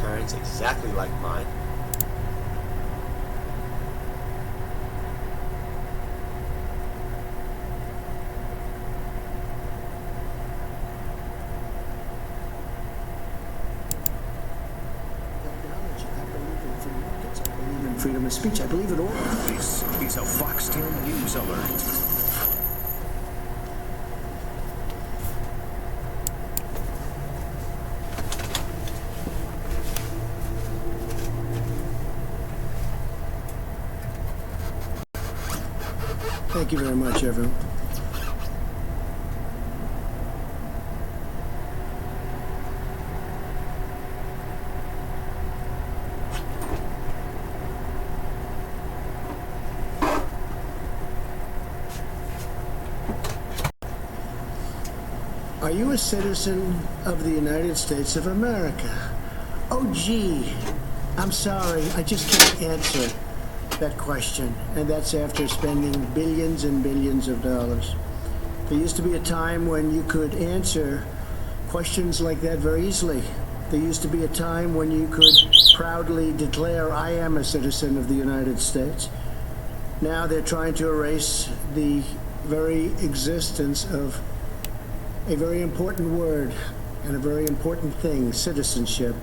turns exactly like mine. Freedom of speech. I believe it all. This is a Fox 10 News Alert. Thank you very much, everyone. Are you a citizen of the United States of America? Oh, gee, I'm sorry, I just can't answer that question, and that's after spending billions and billions of dollars. There used to be a time when you could answer questions like that very easily. There used to be a time when you could proudly declare, I am a citizen of the United States. Now they're trying to erase the very existence of a very important word and a very important thing, citizenship.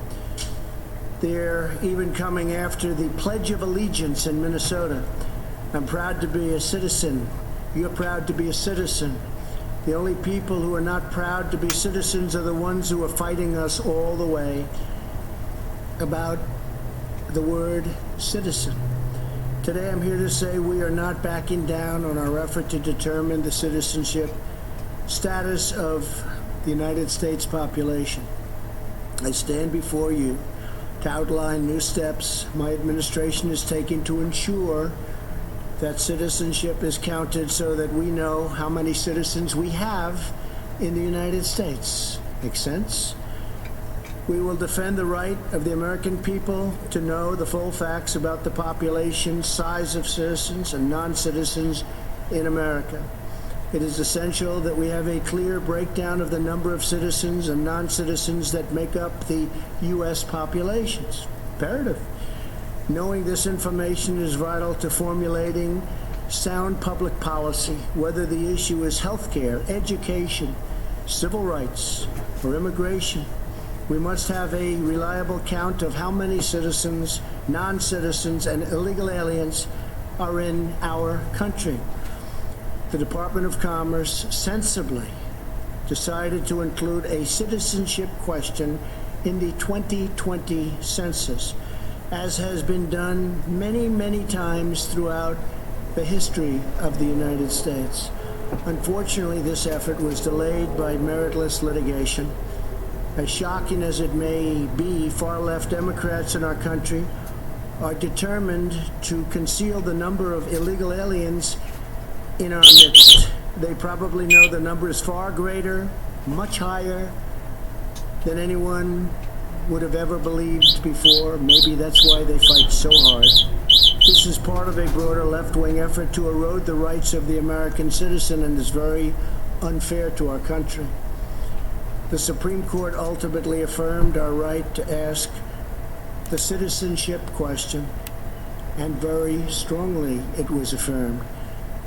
They're even coming after the Pledge of Allegiance in Minnesota. I'm proud to be a citizen. You're proud to be a citizen. The only people who are not proud to be citizens are the ones who are fighting us all the way about the word citizen. Today I'm here to say we are not backing down on our effort to determine the citizenship status of the United States population. I stand before you to outline new steps my administration is taking to ensure that citizenship is counted so that we know how many citizens we have in the United States. Make sense? We will defend the right of the American people to know the full facts about the population, size of citizens and non-citizens in America. It is essential that we have a clear breakdown of the number of citizens and non-citizens that make up the U.S. populations. Imperative. Knowing this information is vital to formulating sound public policy, whether the issue is health care, education, civil rights, or immigration. We must have a reliable count of how many citizens, non-citizens, and illegal aliens are in our country. The Department of Commerce sensibly decided to include a citizenship question in the 2020 census, as has been done many, many times throughout the history of the United States. Unfortunately, this effort was delayed by meritless litigation. As shocking as it may be, far-left Democrats in our country are determined to conceal the number of illegal aliens in our midst. They probably know the number is far greater, much higher than anyone would have ever believed before. Maybe that's why they fight so hard. This is part of a broader left-wing effort to erode the rights of the American citizen and is very unfair to our country. The Supreme Court ultimately affirmed our right to ask the citizenship question, and very strongly it was affirmed.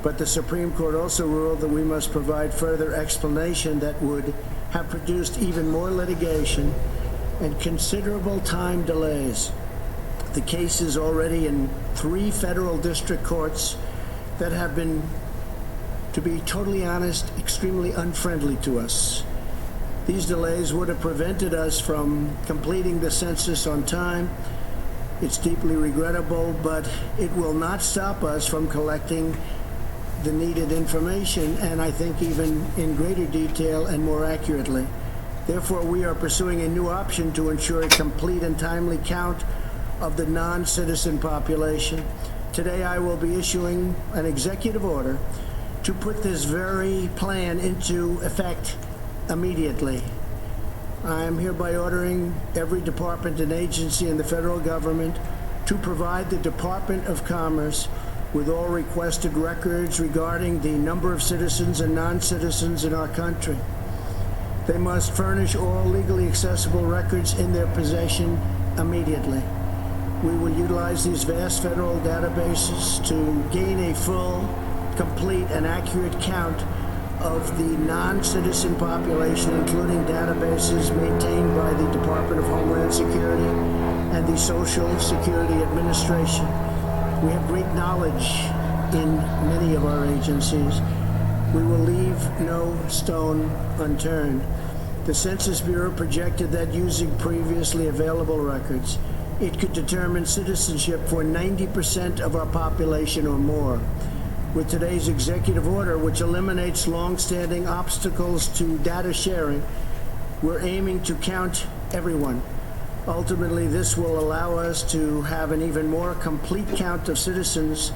But the Supreme Court also ruled that we must provide further explanation that would have produced even more litigation and considerable time delays. The case is already in 3 federal district courts that have been, to be totally honest, extremely unfriendly to us. These delays would have prevented us from completing the census on time. It's deeply regrettable, but it will not stop us from collecting the needed information, and I think even in greater detail and more accurately. Therefore, we are pursuing a new option to ensure a complete and timely count of the non-citizen population. Today, I will be issuing an executive order to put this very plan into effect immediately. I am hereby ordering every department and agency in the federal government to provide the Department of Commerce with all requested records regarding the number of citizens and non-citizens in our country. They must furnish all legally accessible records in their possession immediately. We will utilize these vast federal databases to gain a full, complete, and accurate count of the non-citizen population, including databases maintained by the Department of Homeland Security and the Social Security Administration. We have great knowledge in many of our agencies. We will leave no stone unturned. The Census Bureau projected that using previously available records, it could determine citizenship for 90% of our population or more. With today's executive order, which eliminates long-standing obstacles to data sharing, we're aiming to count everyone. Ultimately, this will allow us to have an even more complete count of citizens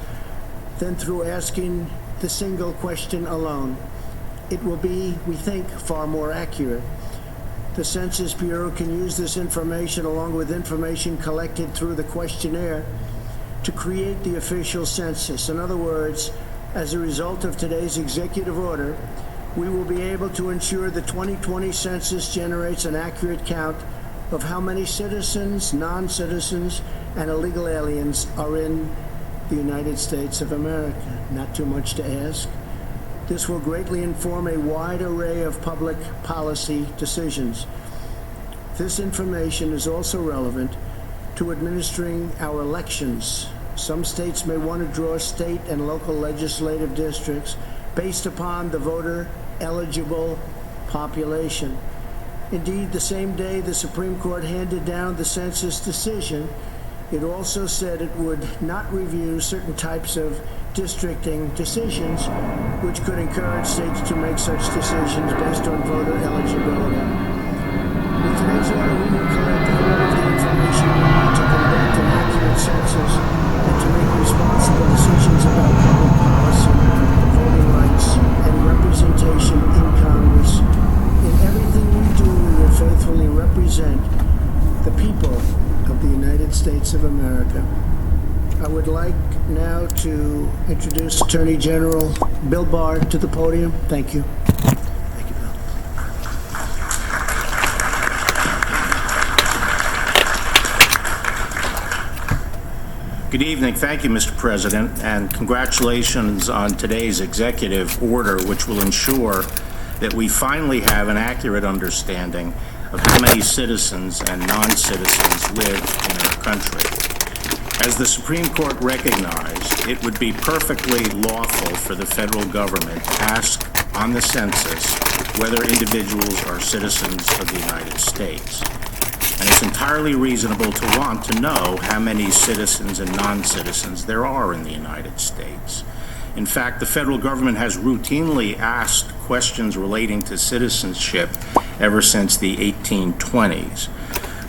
than through asking the single question alone. It will be, we think, far more accurate. The Census Bureau can use this information along with information collected through the questionnaire to create the official census. In other words, as a result of today's executive order, we will be able to ensure the 2020 census generates an accurate count of how many citizens, non-citizens, and illegal aliens are in the United States of America. Not too much to ask. This will greatly inform a wide array of public policy decisions. This information is also relevant to administering our elections. Some states may want to draw state and local legislative districts based upon the voter-eligible population. Indeed, the same day the Supreme Court handed down the census decision, it also said it would not review certain types of districting decisions, which could encourage states to make such decisions based on voter eligibility. With today's order, we will collect all of the information we need to conduct an accurate census and to make responsible decisions about public policy, voting rights, and representation in Congress. In everything we do, we will faithfully represent the people of the United States of America. I would like now to introduce Attorney General Bill Barr to the podium. Thank you. Thank you, Bill. Good evening. Thank you, Mr. President, and congratulations on today's executive order, which will ensure that we finally have an accurate understanding of how many citizens and non-citizens live in our country. As the Supreme Court recognized, it would be perfectly lawful for the federal government to ask on the census whether individuals are citizens of the United States. And it's entirely reasonable to want to know how many citizens and non-citizens there are in the United States. In fact, the federal government has routinely asked questions relating to citizenship ever since the 1820s.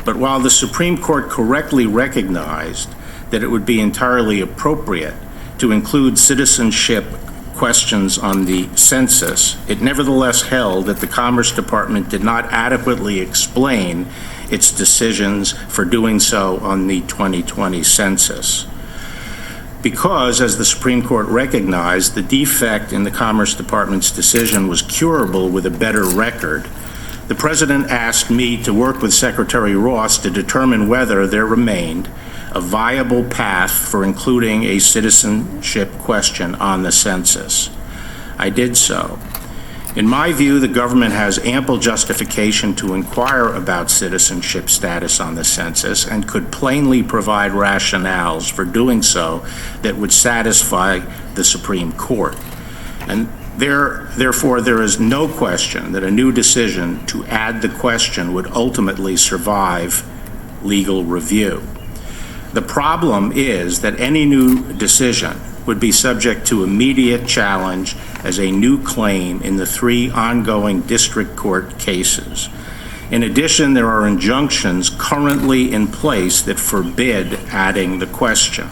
But while the Supreme Court correctly recognized that it would be entirely appropriate to include citizenship questions on the census, it nevertheless held that the Commerce Department did not adequately explain its decisions for doing so on the 2020 census. Because, as the Supreme Court recognized, the defect in the Commerce Department's decision was curable with a better record, the President asked me to work with Secretary Ross to determine whether there remained a viable path for including a citizenship question on the census. I did so. In my view, the government has ample justification to inquire about citizenship status on the census and could plainly provide rationales for doing so that would satisfy the Supreme Court. And therefore, there is no question that a new decision to add the question would ultimately survive legal review. The problem is that any new decision would be subject to immediate challenge as a new claim in the 3 ongoing district court cases. In addition, there are injunctions currently in place that forbid adding the question.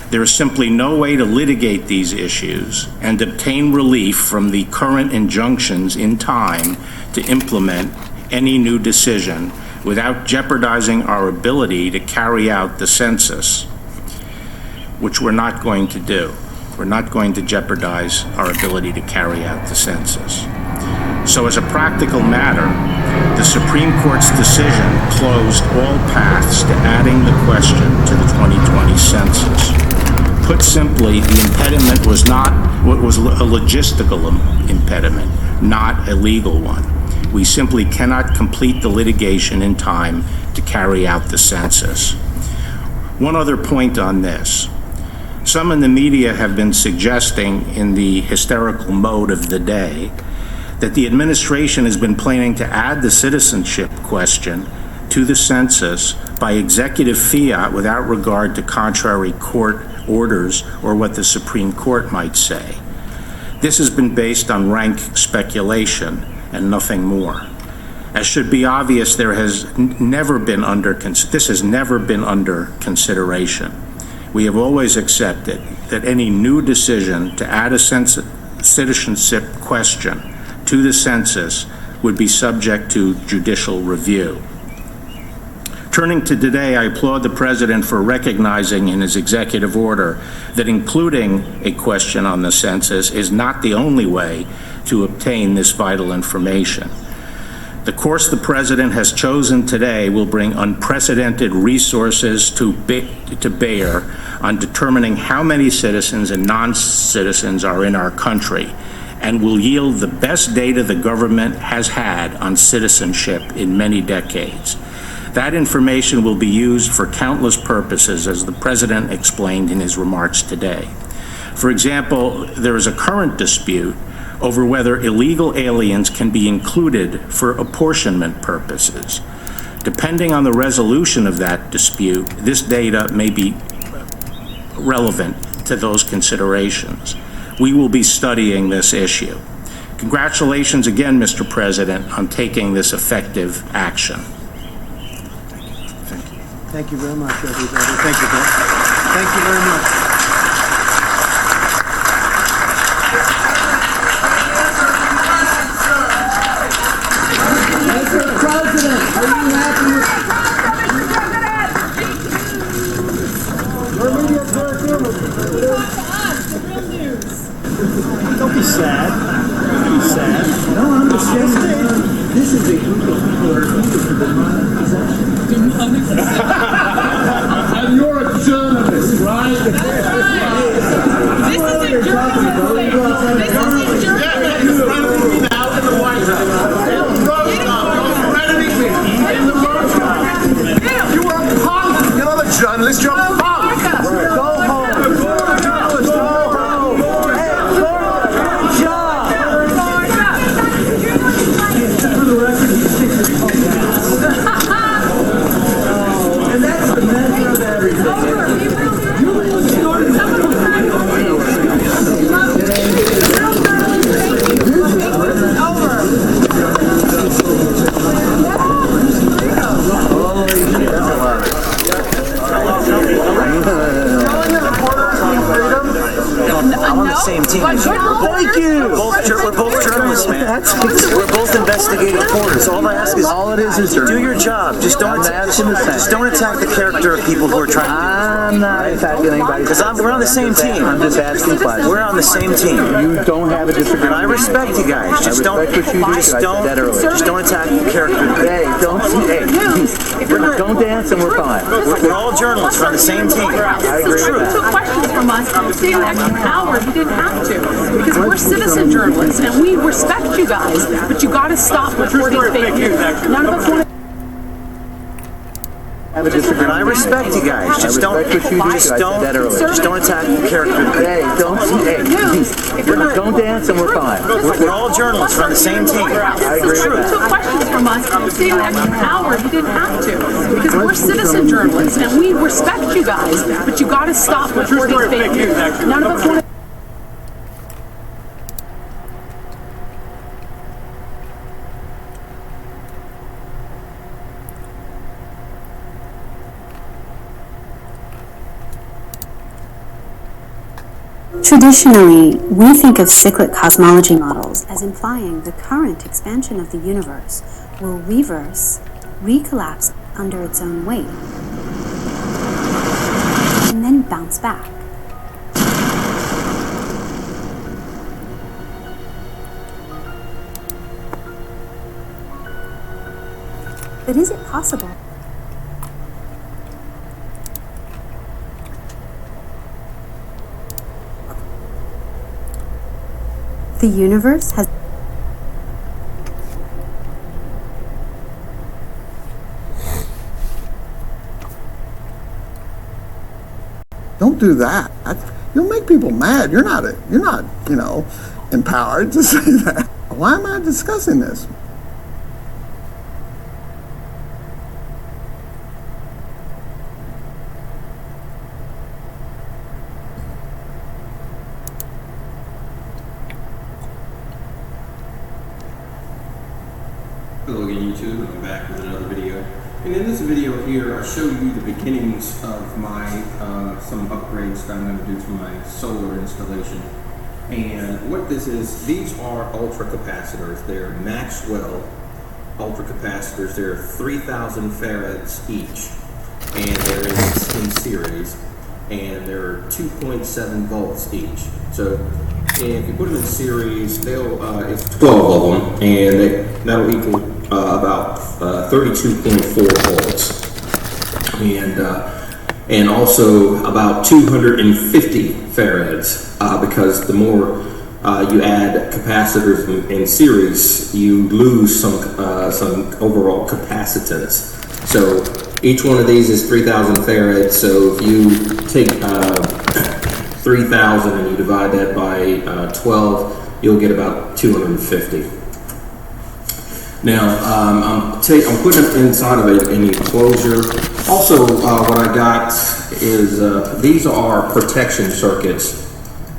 There is simply no way to litigate these issues and obtain relief from the current injunctions in time to implement any new decision without jeopardizing our ability to carry out the census, which we're not going to do. We're not going to jeopardize our ability to carry out the census. So as a practical matter, the Supreme Court's decision closed all paths to adding the question to the 2020 census. Put simply, the impediment was a logistical impediment, not a legal one. We simply cannot complete the litigation in time to carry out the census. One other point on this. Some in the media have been suggesting, in the hysterical mode of the day, that the administration has been planning to add the citizenship question to the census by executive fiat without regard to contrary court orders or what the Supreme Court might say. This has been based on rank speculation and nothing more. As should be obvious, this has never been under consideration. We have always accepted that any new decision to add a citizenship question to the census would be subject to judicial review. Turning to today, I applaud the President for recognizing in his executive order that including a question on the census is not the only way to obtain this vital information. The course the President has chosen today will bring unprecedented resources to bear on determining how many citizens and non-citizens are in our country, and will yield the best data the government has had on citizenship in many decades. That information will be used for countless purposes, as the President explained in his remarks today. For example, there is a current dispute over whether illegal aliens can be included for apportionment purposes. Depending on the resolution of that dispute, this data may be relevant to those considerations. We will be studying this issue. Congratulations again, Mr. President, on taking this effective action. Thank you very much, everybody. Thank you, Bill. Thank you very much. Mr. President, are you happy with... Don't be sad. Don't be sad. No, I'm just saying. This is a group of people who are eager for demonic possession. And you're a journalist, right? This isn't journalism. This isn't journalism. Now in the White House. Threatening me in the White House. You were a punk. You're not a journalist. You're a punk. Go home. I'm on the same team. Thank you. We're both journalists, man. We're both investigative reporters. All I ask is, do your job. Just don't attack the character of people who are trying to do this. I'm not attacking anybody. Because we're on the same team. I'm just asking questions. We're on the same team. You don't have a disagreement. And I respect you guys. Just don't attack the character. Hey, don't dance and we're fine. We're all journalists. We're on the same team. I agree with that. Took questions from us, saved an extra hour. You didn't have to, because we're citizen journalists and we respect you guys. But you got to stop reporting fake news. None of us want to. And I respect you guys. Just don't attack the character. Hey, don't dance and we're fine. We're all journalists. We're on the same team. I agree with that. Took questions from us, saved an extra hour. You didn't have to, because we're citizen journalists and we respect you guys. But you got to stop reporting fake news. None of us want to. Traditionally, we think of cyclic cosmology models as implying the current expansion of the universe will reverse, recollapse under its own weight, and then bounce back. But is it possible? The universe has Don't do that. You'll make people mad. You're not, empowered to say that. Why am I discussing this? Hello again, YouTube, and I'm back with another video. And in this video here, I show you the beginnings of my some upgrades that I'm going to do to my solar installation. And what this is, these are ultra capacitors. They're Maxwell ultra capacitors. They're 3,000 farads each, and they're in series, and they're 2.7 volts each. So if you put them in series, it's 12 of them, and that'll equal about 32.4 volts, and also about 250 farads, because the more you add capacitors in series, you lose some overall capacitance. So each one of these is 3,000 farads. So if you take 3,000 and you divide that by 12, you'll get about 250. Now, I'm putting it inside of an enclosure. Also, what I got is, these are protection circuits,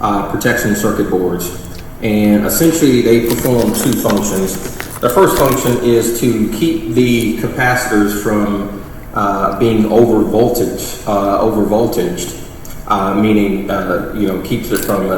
protection circuit boards. And essentially, they perform two functions. The first function is to keep the capacitors from being overvoltaged, meaning, keeps it from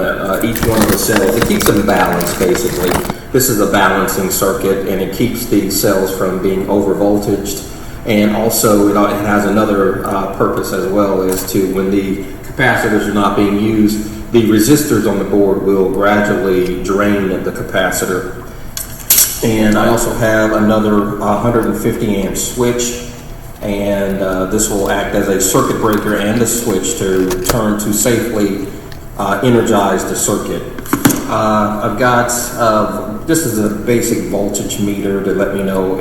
each one of the cells. It keeps them balanced, basically. This is a balancing circuit, and it keeps the cells from being overvoltaged. And also, it has another purpose as well, is to, when the capacitors are not being used, the resistors on the board will gradually drain the capacitor. And I also have another 150 amp switch, and this will act as a circuit breaker and a switch to turn to safely energize the circuit. I've got, this is a basic voltage meter to let me know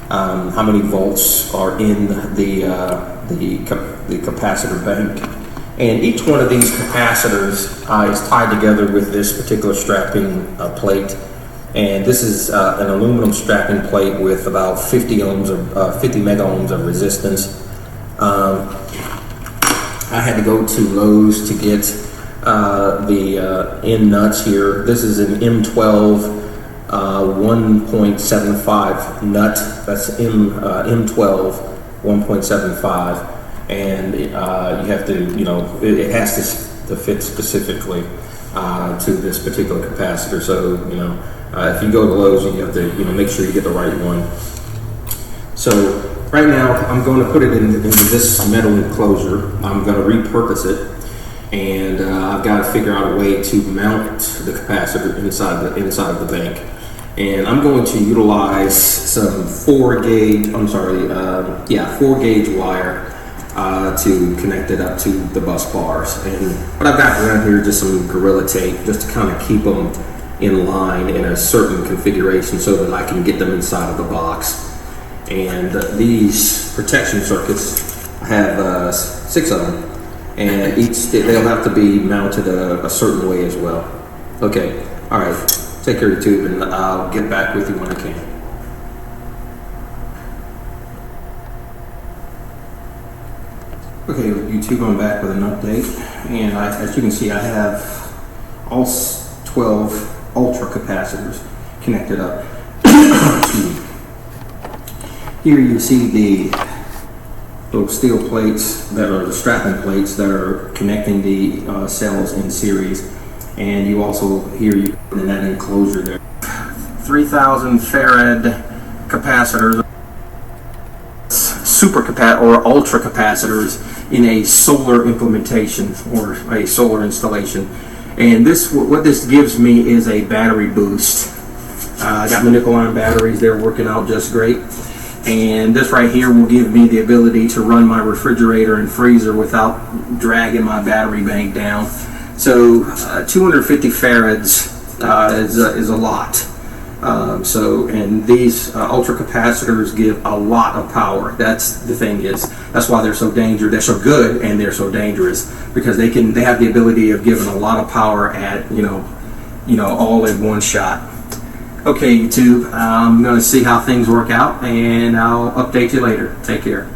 how many volts are in the capacitor bank. And each one of these capacitors is tied together with this particular strapping plate. And this is an aluminum strapping plate with about 50 mega ohms of resistance. I had to go to Lowe's to get the end nuts here. This is an M12 1.75 nut. That's M12 1.75, and you have to, it has to fit specifically to this particular capacitor. So if you go to Lowe's, you have to make sure you get the right one. So right now, I'm going to put it into this metal enclosure. I'm going to repurpose it. And I've got to figure out a way to mount the capacitor inside of the bank. And I'm going to utilize some 4-gauge wire to connect it up to the bus bars. And what I've got around here is just some Gorilla Tape, just to kind of keep them in line in a certain configuration so that I can get them inside of the box. And these protection circuits, I have 6 of them. And they'll have to be mounted a certain way as well. Okay, all right, take care of your tube, and I'll get back with you when I can. Okay, YouTube, I'm back with an update, and as you can see, I have all 12 ultra capacitors connected up. Here you see the little steel plates that are the strapping plates that are connecting the cells in series, and you also here you put in that enclosure there. 3,000 farad capacitors, or ultra capacitors in a solar implementation or a solar installation, and what this gives me is a battery boost. I got my nickel iron batteries; they're working out just great. And this right here will give me the ability to run my refrigerator and freezer without dragging my battery bank down. So 250 farads is a lot. And these ultra capacitors give a lot of power. That's the thing that's why they're so dangerous. They're so good and they're so dangerous, because they have the ability of giving a lot of power at all in one shot. Okay, YouTube, I'm going to see how things work out, and I'll update you later. Take care.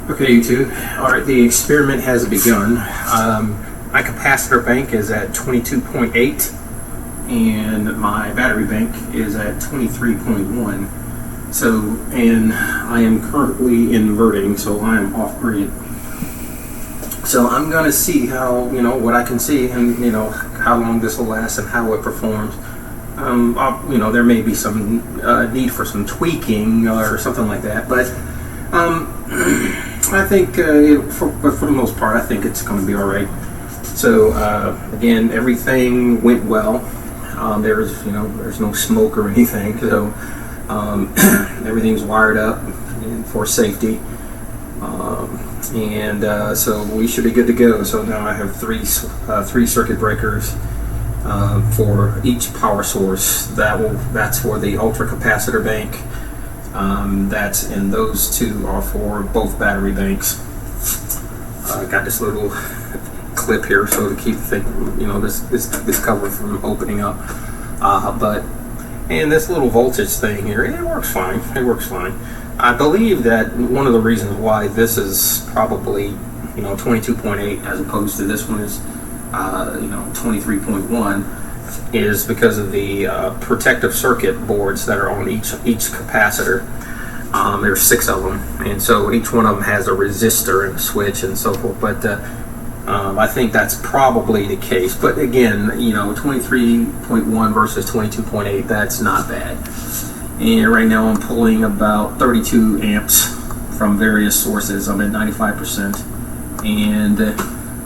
Okay, YouTube. All right, the experiment has begun. My capacitor bank is at 22.8, and my battery bank is at 23.1. So, and I am currently inverting, so I am off grid. So I'm going to see how, what I can see, and, how long this will last and how it performs. There may be some need for some tweaking or something like that, but I think for the most part, I think it's going to be all right. So again, everything went well. There's no smoke or anything, so everything's wired up for safety. So we should be good to go. So now I have three circuit breakers for each power source. That's for the ultra capacitor bank. And those two are for both battery banks. I got this little clip here so to keep the thing, this cover from opening up. And this little voltage thing here, it works fine. It works fine. I believe that one of the reasons why this is probably 22.8 as opposed to this one is 23.1 is because of the protective circuit boards that are on each capacitor. There's 6 of them, and so each one of them has a resistor and a switch and so forth. But I think that's probably the case. But again, 23.1 versus 22.8, that's not bad. And right now I'm pulling about 32 amps from various sources. I'm at 95%, and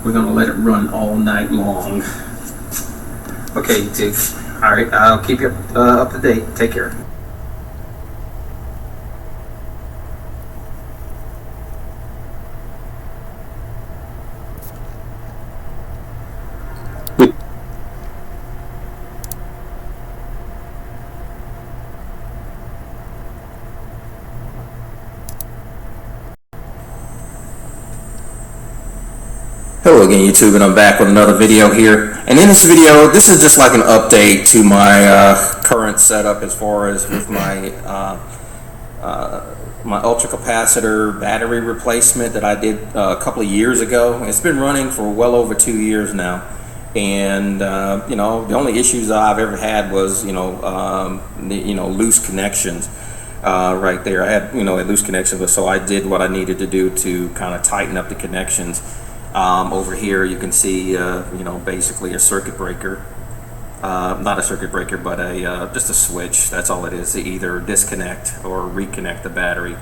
we're gonna let it run all night long. Okay, YouTube. All right, I'll keep you up to date. Take care. Hello again, YouTube, and I'm back with another video here. And in this video, this is just like an update to my current setup as far as with my my ultra capacitor battery replacement that I did a couple of years ago. It's been running for well over 2 years now, and the only issues I've ever had was loose connections. Right there, I had a loose connection, but so I did what I needed to do to kind of tighten up the connections. Over here you can see basically a circuit breaker, not a circuit breaker, but just a switch. That's all it is, to either disconnect or reconnect the battery.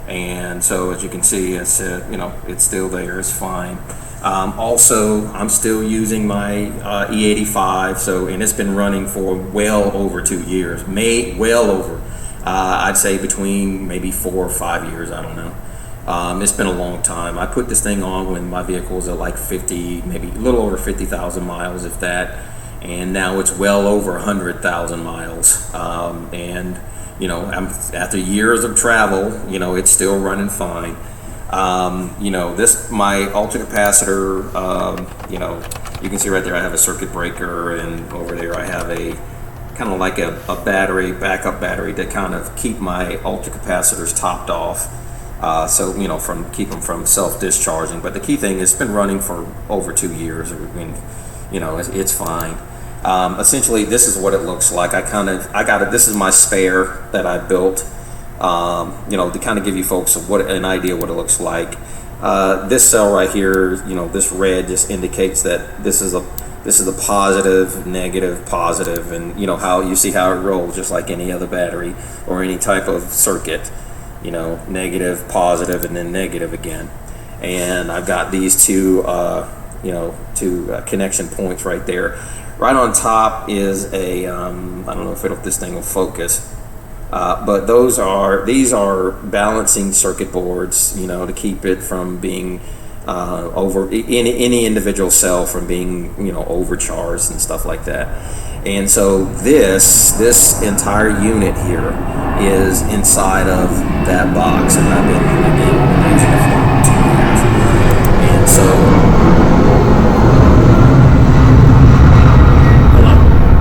And so as you can see, it's it's still there, it's fine. Also, I'm still using my E85, and it's been running for well over 2 years, well over I'd say between maybe 4 or 5 years, I don't know. It's been a long time. I put this thing on when my vehicle was at like 50, maybe a little over 50,000 miles, if that, and now it's well over 100,000 miles. And after years of travel, it's still running fine. My ultra capacitor, you can see right there I have a circuit breaker, and over there I have a kind of like a battery, backup battery to kind of keep my ultra capacitors topped off. Keep them from self-discharging. But the key thing is it's been running for over 2 years. It's fine. Essentially, this is what it looks like. I got it. This is my spare that I built. To kind of give you folks an idea what it looks like. This cell right here, this red just indicates that this is a positive, negative, positive, and how you see how it rolls, just like any other battery or any type of circuit. Negative, positive, and then negative again. And I've got these two connection points right there. Right on top is a, I don't know if this thing will focus. But these are balancing circuit boards, to keep it from being over any individual cell from being overcharged and stuff like that. And so this entire unit here is inside of that box, and I've been using it for 2 years. And so, hello,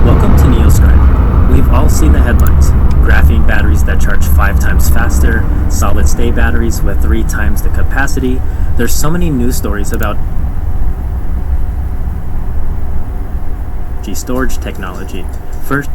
welcome to NeoScribe. We've all seen the headlines: graphene batteries that charge 5 times faster, solid-state batteries with 3 times the capacity. There's so many news stories about storage technology. First,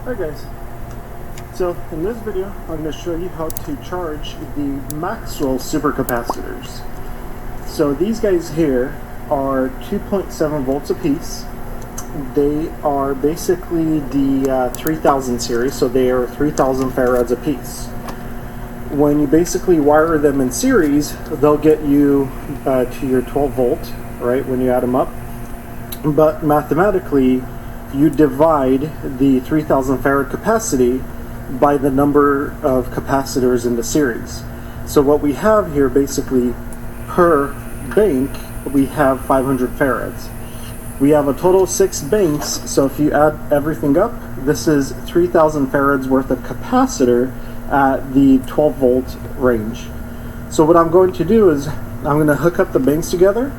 Hi guys, so in this video I'm going to show you how to charge the Maxwell supercapacitors. So these guys here are 2.7 volts a piece. They are basically the 3000 series, so they are 3000 farads a piece. When you basically wire them in series, they'll get you to your 12 volt, right, when you add them up. But mathematically, you divide the 3000 farad capacity by the number of capacitors in the series. So what we have here, basically, per bank, we have 500 farads. We have a total of 6 banks, so if you add everything up, this is 3000 farads worth of capacitor at the 12 volt range. So what I'm going to do is, I'm going to hook up the banks together,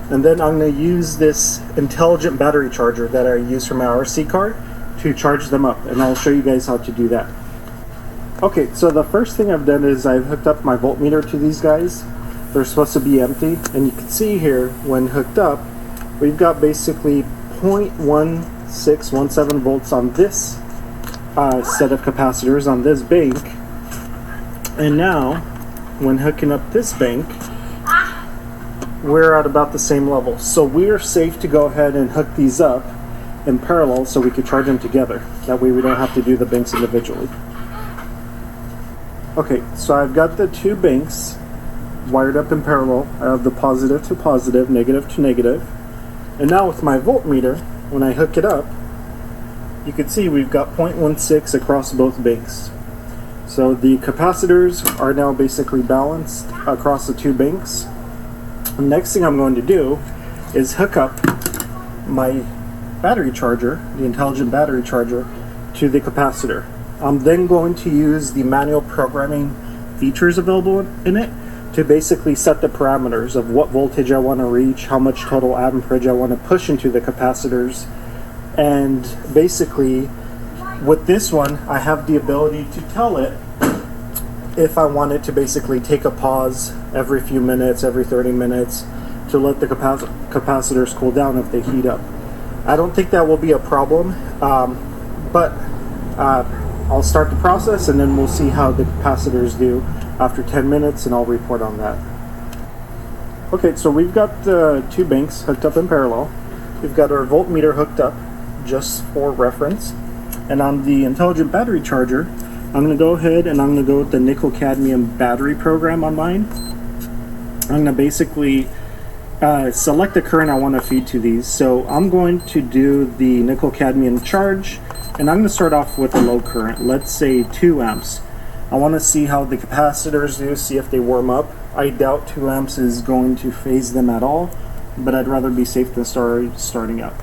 and then I'm going to use this intelligent battery charger that I use for my RC card to charge them up, and I'll show you guys how to do that. Okay, so the first thing I've done is I've hooked up my voltmeter to these guys. They're supposed to be empty, and you can see here when hooked up, we've got basically 0.1617 volts on this set of capacitors on this bank, and now when hooking up this bank, we're at about the same level. So we're safe to go ahead and hook these up in parallel so we could charge them together. That way we don't have to do the banks individually. Okay, so I've got the 2 banks wired up in parallel. I have the positive to positive, negative to negative. And now with my voltmeter, when I hook it up, you can see we've got 0.16 across both banks. So the capacitors are now basically balanced across the 2 banks. The next thing I'm going to do is hook up my battery charger, the intelligent battery charger, to the capacitor. I'm then going to use the manual programming features available in it to basically set the parameters of what voltage I want to reach, how much total amperage I want to push into the capacitors, and basically with this one I have the ability to tell it if I want it to basically take a pause every few minutes, every 30 minutes, to let the capacitors cool down if they heat up. I don't think that will be a problem, but I'll start the process and then we'll see how the capacitors do after 10 minutes and I'll report on that. Okay, so we've got the 2 banks hooked up in parallel. We've got our voltmeter hooked up just for reference. And on the intelligent battery charger, I'm going to go ahead and I'm going to go with the nickel cadmium battery program on mine. I'm going to basically select the current I want to feed to these. So I'm going to do the nickel cadmium charge, and I'm going to start off with a low current, let's say 2 amps. I want to see how the capacitors do, see if they warm up. I doubt 2 amps is going to phase them at all, but I'd rather be safe than starting up.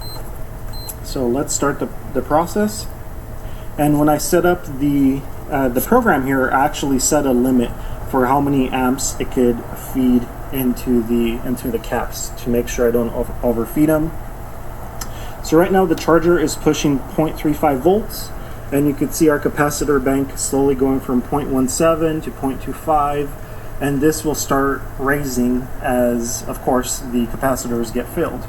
So let's start the process. And when I set up the program here, actually set a limit for how many amps it could feed into the caps to make sure I don't overfeed them. So right now the charger is pushing 0.35 volts, and you can see our capacitor bank slowly going from 0.17 to 0.25, and this will start raising as, of course, the capacitors get filled.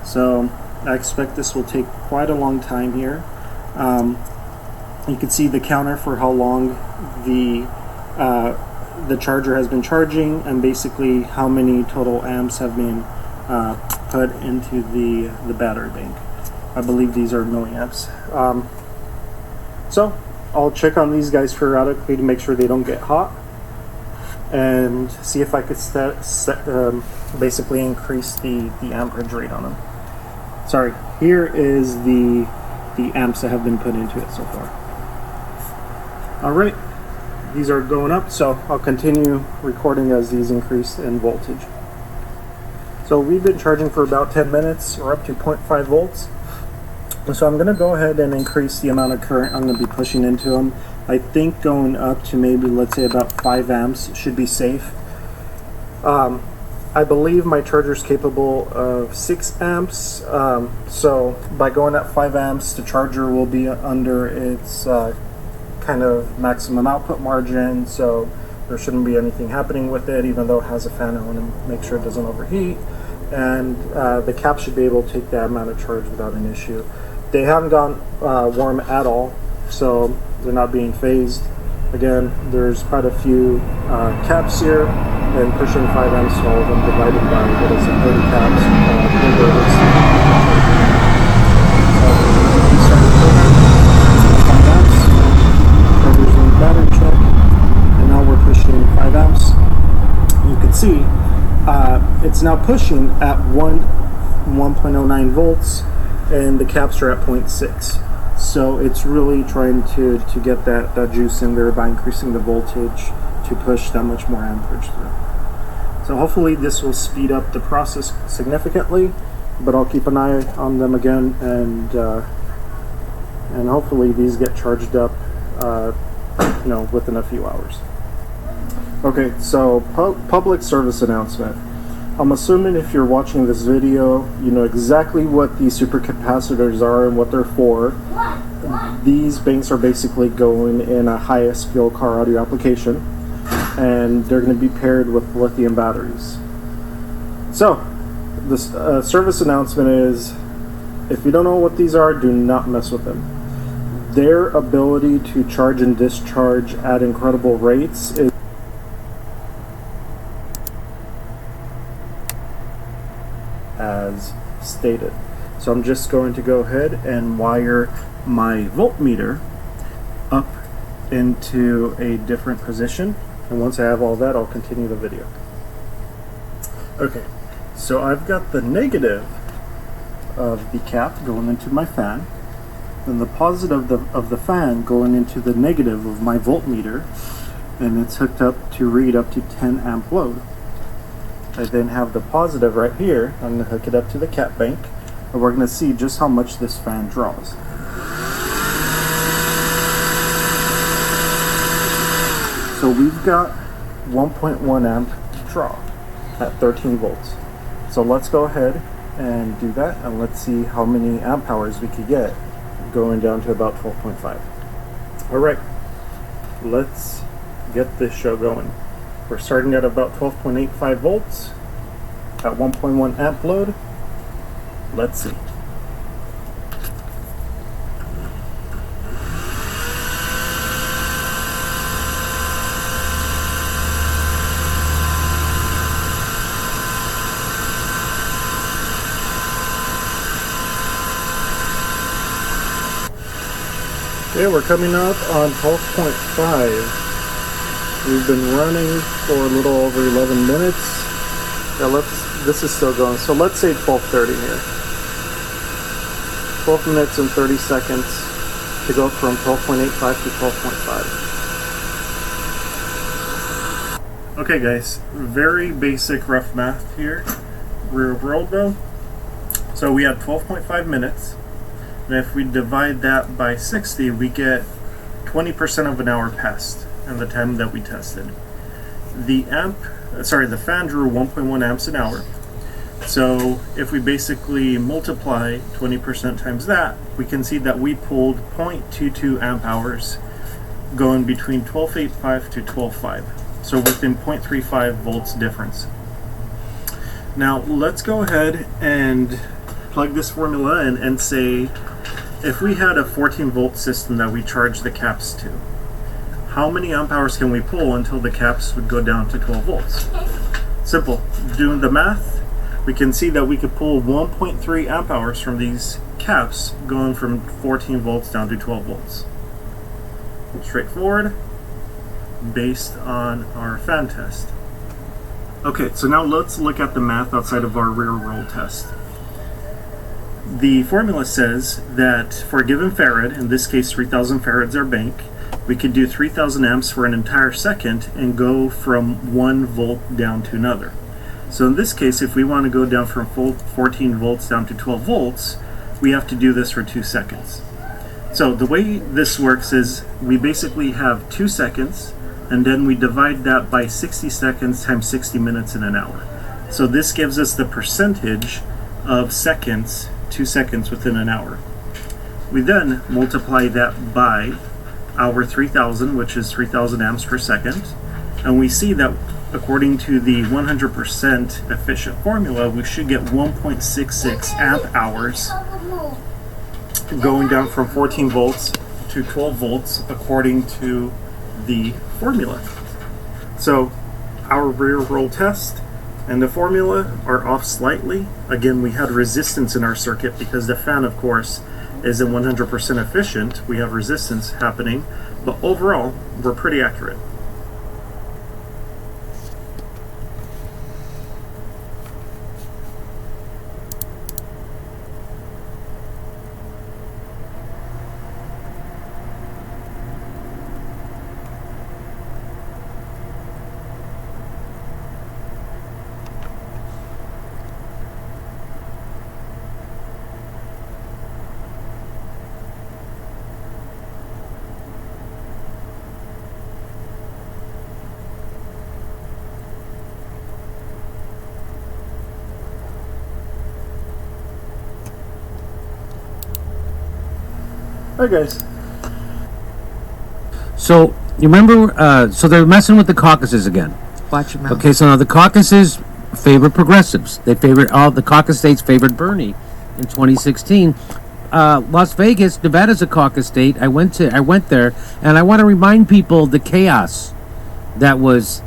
So I expect this will take quite a long time here. You can see the counter for how long the charger has been charging, and basically how many total amps have been put into the battery bank. I believe these are milliamps. So I'll check on these guys periodically to make sure they don't get hot, and see if I could basically increase the amperage rate on them. Sorry, here is the amps that have been put into it so far. Alright, these are going up, so I'll continue recording as these increase in voltage. So we've been charging for about 10 minutes, or up to 0.5 volts. So I'm going to go ahead and increase the amount of current I'm going to be pushing into them. I think going up to maybe, let's say, about 5 amps should be safe. I believe my charger is capable of 6 amps, so by going at 5 amps, the charger will be under its kind of maximum output margin, so there shouldn't be anything happening with it. Even though it has a fan, I want to make sure it doesn't overheat, and the cap should be able to take that amount of charge without an issue. They haven't gone warm at all, so they're not being phased. Again, there's quite a few caps here, and pushing 5 amps to all of them divided by what is it, 30 caps. Inverters. Battery check, and now we're pushing 5 amps. You can see it's now pushing at 1.09 volts, and the caps are at 0.6. So it's really trying to get that juice in there by increasing the voltage to push that much more amperage through. So hopefully this will speed up the process significantly, but I'll keep an eye on them again, and hopefully these get charged up within a few hours. Okay, so public service announcement. I'm assuming if you're watching this video, you know exactly what these supercapacitors are and what they're for. These banks are basically going in a highest fuel car audio application, and they're going to be paired with lithium batteries. So, this service announcement is, if you don't know what these are, do not mess with them. Their ability to charge and discharge at incredible rates is as stated. So I'm just going to go ahead and wire my voltmeter up into a different position, and once I have all that, I'll continue the video. Okay, so I've got the negative of the cap going into my fan, and the positive of the fan going into the negative of my voltmeter, and it's hooked up to read up to 10 amp load. I then have the positive right here. I'm going to hook it up to the cap bank, and we're going to see just how much this fan draws. So we've got 1.1 amp draw at 13 volts. So let's go ahead and do that, and let's see how many amp hours we could get going down to about 12.5. Alright, let's get this show going. We're starting at about 12.85 volts at 1.1 amp load. Let's see. Okay, we're coming up on 12.5. We've been running for a little over 11 minutes. Yeah, this is still going. So let's say 12:30 here. 12 minutes and 30 seconds to go from 12.85 to 12.5. Okay guys, very basic rough math here. Real world though. So we had 12.5 minutes. And if we divide that by 60, we get 20% of an hour passed and the time that we tested. The fan drew 1.1 amps an hour. So if we basically multiply 20% times that, we can see that we pulled 0.22 amp hours going between 12.85 to 12.5. So within 0.35 volts difference. Now let's go ahead and plug this formula in and say, if we had a 14 volt system that we charged the caps to, how many amp hours can we pull until the caps would go down to 12 volts? Simple. Doing the math, we can see that we could pull 1.3 amp hours from these caps going from 14 volts down to 12 volts. Straightforward, based on our fan test. Okay, so now let's look at the math outside of our real world test. The formula says that for a given farad, in this case 3,000 farads our bank, we could do 3,000 amps for an entire second and go from 1 volt down to another. So in this case, if we want to go down from 14 volts down to 12 volts, we have to do this for 2 seconds. So the way this works is we basically have 2 seconds, and then we divide that by 60 seconds times 60 minutes in an hour. So this gives us the percentage of seconds, 2 seconds within an hour. We then multiply that by our 3,000, which is 3,000 amps per second, and we see that according to the 100% efficient formula, we should get 1.66 amp hours going down from 14 volts to to 12 volts according to the formula. So our rear roll test and the formula are off slightly. Again, we had resistance in our circuit because the fan, of course, isn't 100% efficient. We have resistance happening, but overall, we're pretty accurate. Alright guys. So, you remember, so they're messing with the caucuses again. Watch your mouth. Okay, so now the caucuses favored progressives. They favored, all the caucus states favored Bernie in 2016. Las Vegas, Nevada's a caucus state. I went there, and I want to remind people the chaos that was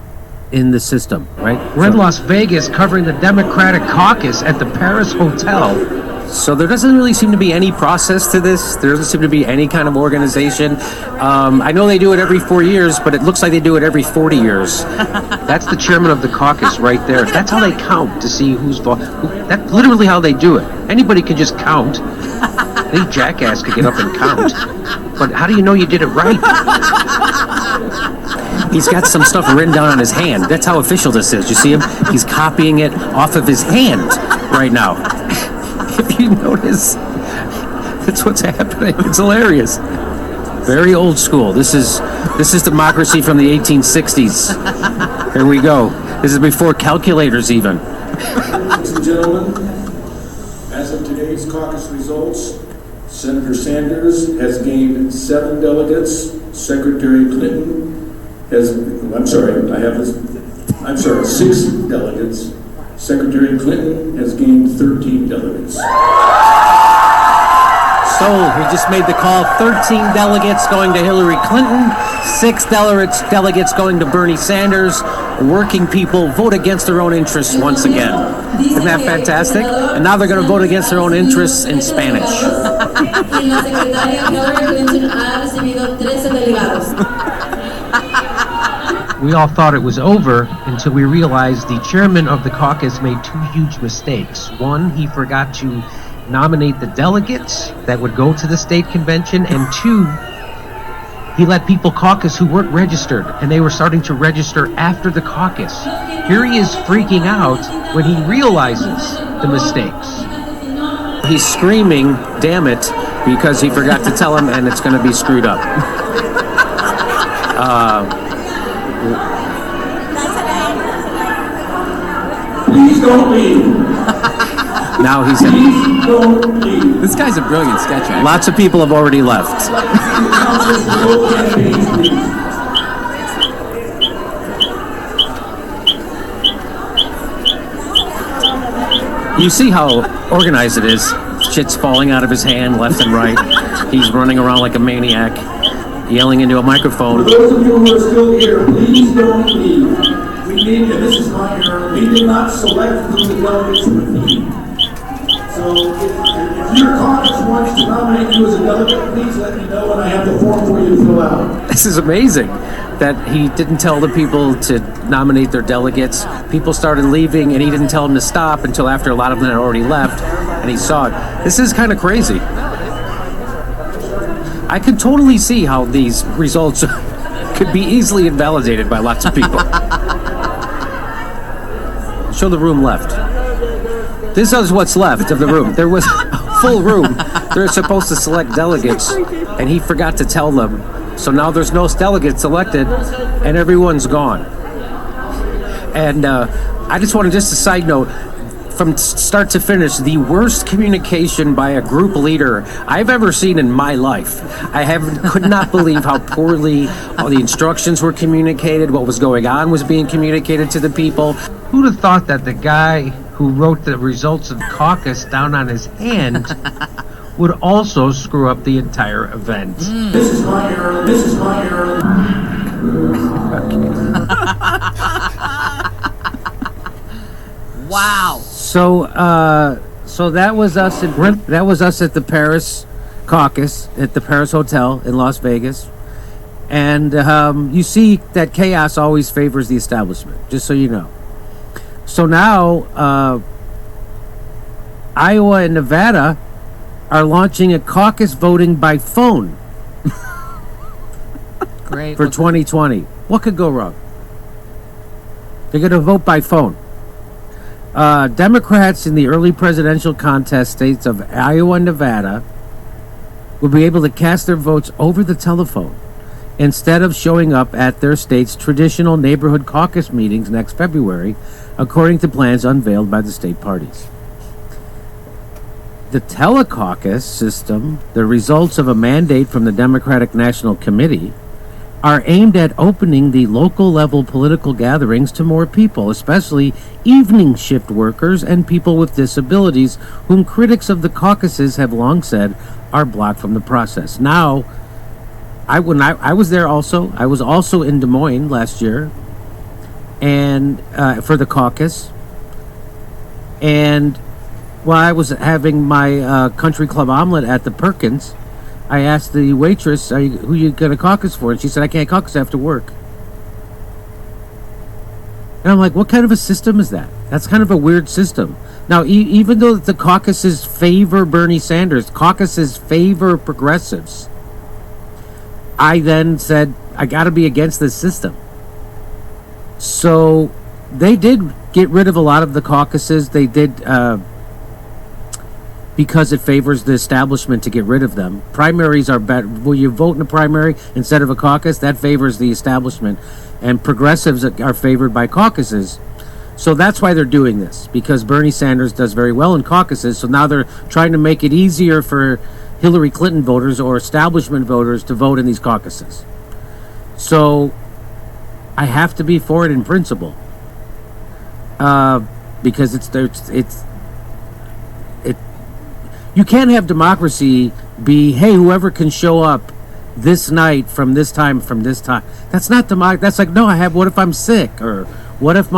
in the system, right? We're in Las Vegas covering the Democratic caucus at the Paris Hotel. So there doesn't really seem to be any process to this. There doesn't seem to be any kind of organization. I know they do it every 4 years, but it looks like they do it every 40 years. That's the chairman of the caucus right there. That's how they count to see who's voting. That's literally how they do it. Anybody can just count. Any jackass could get up and count. But how do you know you did it right? He's got some stuff written down on his hand. That's how official this is. You see him? He's copying it off of his hand right now. If you notice, that's what's happening. It's hilarious. Very old school. This is democracy from the 1860s. Here we go. This is before calculators even. Ladies and gentlemen, as of today's caucus results, Senator Sanders has gained 7 delegates. Secretary Clinton has, 6 delegates. Secretary Clinton has gained 13 delegates. So we just made the call. 13 delegates going to Hillary Clinton, 6 delegates going to Bernie Sanders. Working people vote against their own interests once again. Isn't that fantastic? And now they're going to vote against their own interests in Spanish. We all thought it was over until we realized the chairman of the caucus made 2 huge mistakes. One, he forgot to nominate the delegates that would go to the state convention, and 2, he let people caucus who weren't registered, and they were starting to register after the caucus. Here he is freaking out when he realizes the mistakes. He's screaming, damn it, because he forgot to tell him, and it's going to be screwed up. Please don't leave. Now he's Please don't leave. This guy's a brilliant sketch actor. Lots of people have already left. You see how organized it is. Shit's falling out of his hand left and right. He's running around like a maniac, yelling into a microphone. For those of you who are still here, please don't leave. We need, and this is my error, we did not select who the delegates would be. So if your caucus wants to nominate you as a delegate, please let me know and I have the form for you to fill out. This is amazing that he didn't tell the people to nominate their delegates. People started leaving and he didn't tell them to stop until after a lot of them had already left and he saw it. This is kind of crazy. I could totally see how these results could be easily invalidated by lots of people. Show the room left. This is what's left of the room. There was a full room. They're supposed to select delegates, and he forgot to tell them. So now there's no delegates elected, and everyone's gone. And I just wanted, just a side note, from start to finish, the worst communication by a group leader I've ever seen in my life. Could not believe how poorly all the instructions were communicated, what was going on was being communicated to the people. Who'd have thought that the guy who wrote the results of the caucus down on his hand would also screw up the entire event. This is my era. This is my era. Wow. So that was us at the Paris caucus at the Paris Hotel in Las Vegas. And you see that chaos always favors the establishment, just so you know. So now Iowa and Nevada are launching a caucus voting by phone. Great. For 2020. What could go wrong? They're going to vote by phone. Democrats in the early presidential contest states of Iowa and Nevada will be able to cast their votes over the telephone instead of showing up at their state's traditional neighborhood caucus meetings next February, according to plans unveiled by the state parties. The telecaucus system, the results of a mandate from the Democratic National Committee, are aimed at opening the local level political gatherings to more people, especially evening shift workers and people with disabilities, whom critics of the caucuses have long said are blocked from the process. Now, I was there also. I was also in Des Moines last year, and for the caucus. And while I was having my country club omelet at the Perkins, I asked the waitress, who you going to caucus for? And she said, I can't caucus after work. And I'm like, what kind of a system is that? That's kind of a weird system. Now, even though the caucuses favor Bernie Sanders, caucuses favor progressives, I then said, I got to be against this system. So they did get rid of a lot of the caucuses. They did... because it favors the establishment to get rid of them. Primaries are better. Will you vote in a primary instead of a caucus? That favors the establishment. And progressives are favored by caucuses. So that's why they're doing this, because Bernie Sanders does very well in caucuses. So now they're trying to make it easier for Hillary Clinton voters or establishment voters to vote in these caucuses. So I have to be for it in principle. Because you can't have democracy be, hey, whoever can show up this night from this time. That's not democracy. That's like, no, what if I'm sick? Or what if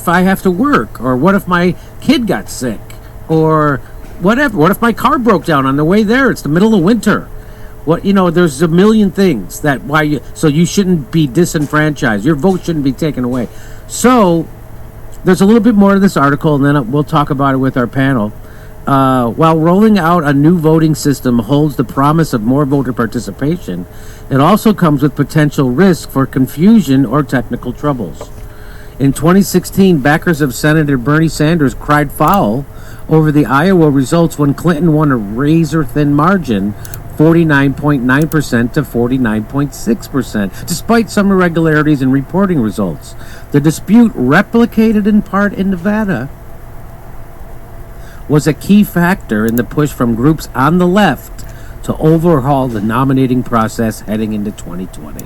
I have to work? Or what if my kid got sick? Or whatever. What if my car broke down on the way there? It's the middle of winter. There's a million things so you shouldn't be disenfranchised. Your vote shouldn't be taken away. So there's a little bit more to this article, and then we'll talk about it with our panel. While rolling out a new voting system holds the promise of more voter participation, it also comes with potential risk for confusion or technical troubles. In 2016, backers of Senator Bernie Sanders cried foul over the Iowa results when Clinton won a razor-thin margin, 49.9% to 49.6%, despite some irregularities in reporting results. The dispute, replicated in part in Nevada, was a key factor in the push from groups on the left to overhaul the nominating process heading into 2020.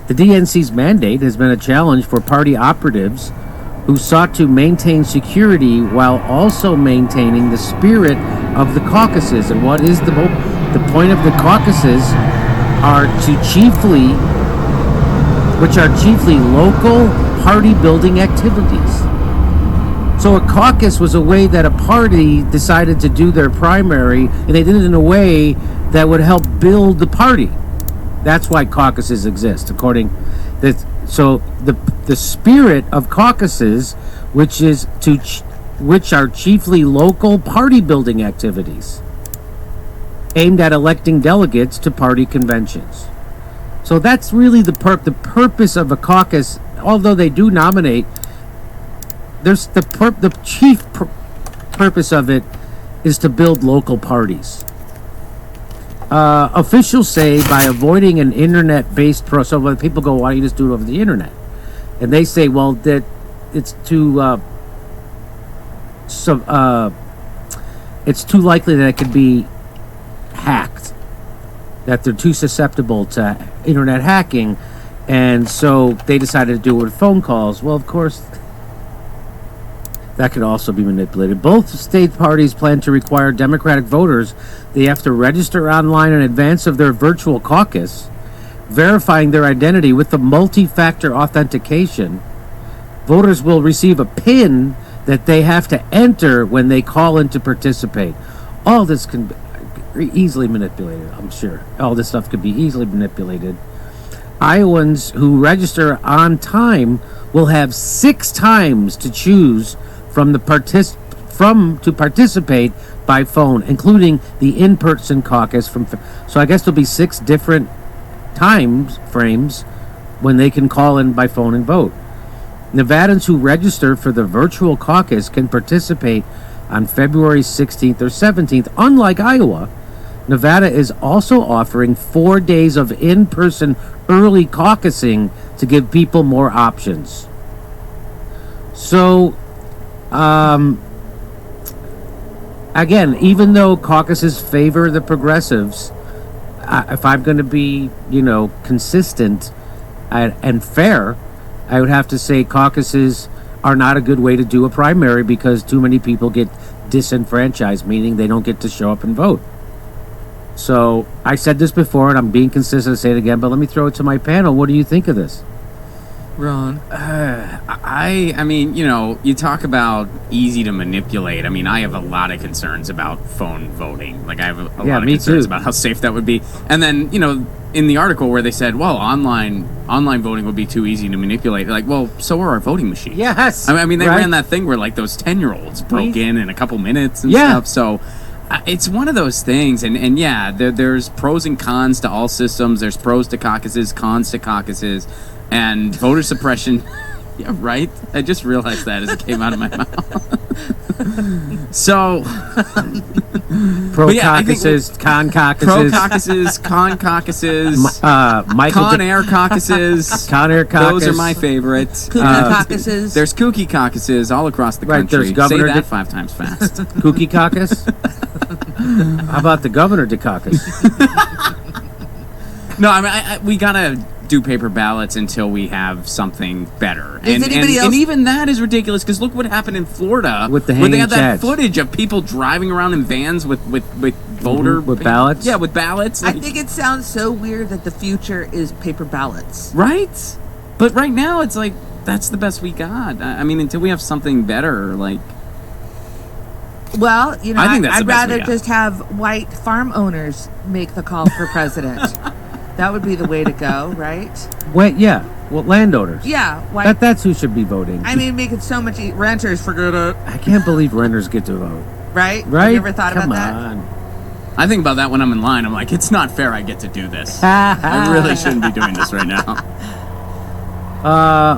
The DNC's mandate has been a challenge for party operatives who sought to maintain security while also maintaining the spirit of the caucuses. And what is the point of the caucuses which are chiefly local party building activities. So a caucus was a way that a party decided to do their primary, and they did it in a way that would help build the party. That's why caucuses exist, so the spirit of caucuses, which are chiefly local party building activities, aimed at electing delegates to party conventions. So that's really the purpose of a caucus. Although they do nominate, there's the chief purpose of it is to build local parties. Officials say by avoiding an internet-based so when people go, why don't you just do it over the internet? And they say, well, that it's too it's too likely that it could be hacked, that they're too susceptible to internet hacking, and so they decided to do it with phone calls. Well, of course, That could also be manipulated. Both state parties plan to require Democratic voters they have to register online in advance of their virtual caucus, verifying their identity with the multi-factor authentication. Voters will receive a PIN that they have to enter when they call in to participate. All this can be easily manipulated, I'm sure. All this stuff could be easily manipulated. Iowans who register on time will have 6 times to choose to participate by phone, including the in-person caucus. So I guess there'll be 6 different time frames when they can call in by phone and vote. Nevadans who register for the virtual caucus can participate on February 16th or 17th. Unlike Iowa, Nevada is also offering 4 days of in-person early caucusing to give people more options. So, again, even though caucuses favor the progressives, if I'm going to be, consistent and fair, I would have to say caucuses are not a good way to do a primary because too many people get disenfranchised, meaning they don't get to show up and vote. So I said this before, and I'm being consistent to say it again, but let me throw it to my panel. What do you think of this? Ron? I mean, you talk about easy to manipulate. I mean, I have a lot of concerns about phone voting. Like, I have a lot of concerns about how safe that would be. And then, in the article where they said, well, online voting would be too easy to manipulate. Like, well, so are our voting machines. Yes. I mean, they ran that thing where, like, those 10-year-olds broke in a couple minutes and stuff. So it's one of those things. And yeah, there's pros and cons to all systems. There's pros to caucuses, cons to caucuses. And voter suppression, yeah, right? I just realized that as it came out of my mouth. So, Pro-caucuses, con-caucuses. Pro-caucuses, con-caucuses, Con-Air caucuses. Con-Air caucus. Those are my favorite. Kooky caucuses. There's kooky caucuses all across the country. There's Governor Say that 5 times fast. Kooky caucus? How about the Governor de caucus? No, I mean, we gotta do paper ballots until we have something better. And even that is ridiculous because look what happened in Florida with the where they had chads. that footage of people driving around in vans with voter with ballots. Yeah, with ballots. I think it sounds so weird that the future is paper ballots. Right? But right now it's like that's the best we got. I mean, until we have something better, like. Well, I think that's I'd the best we rather got. just have white farm owners make the call for president. That would be the way to go, right? Wait, yeah. Well, landowners. Yeah, white. That's who should be voting. I mean, make it so much renters forget it. I can't believe renters get to vote. Right? Right? Have you ever thought Come about on. I think about that when I'm in line. I'm like, it's not fair I get to do this. I really shouldn't be doing this right now.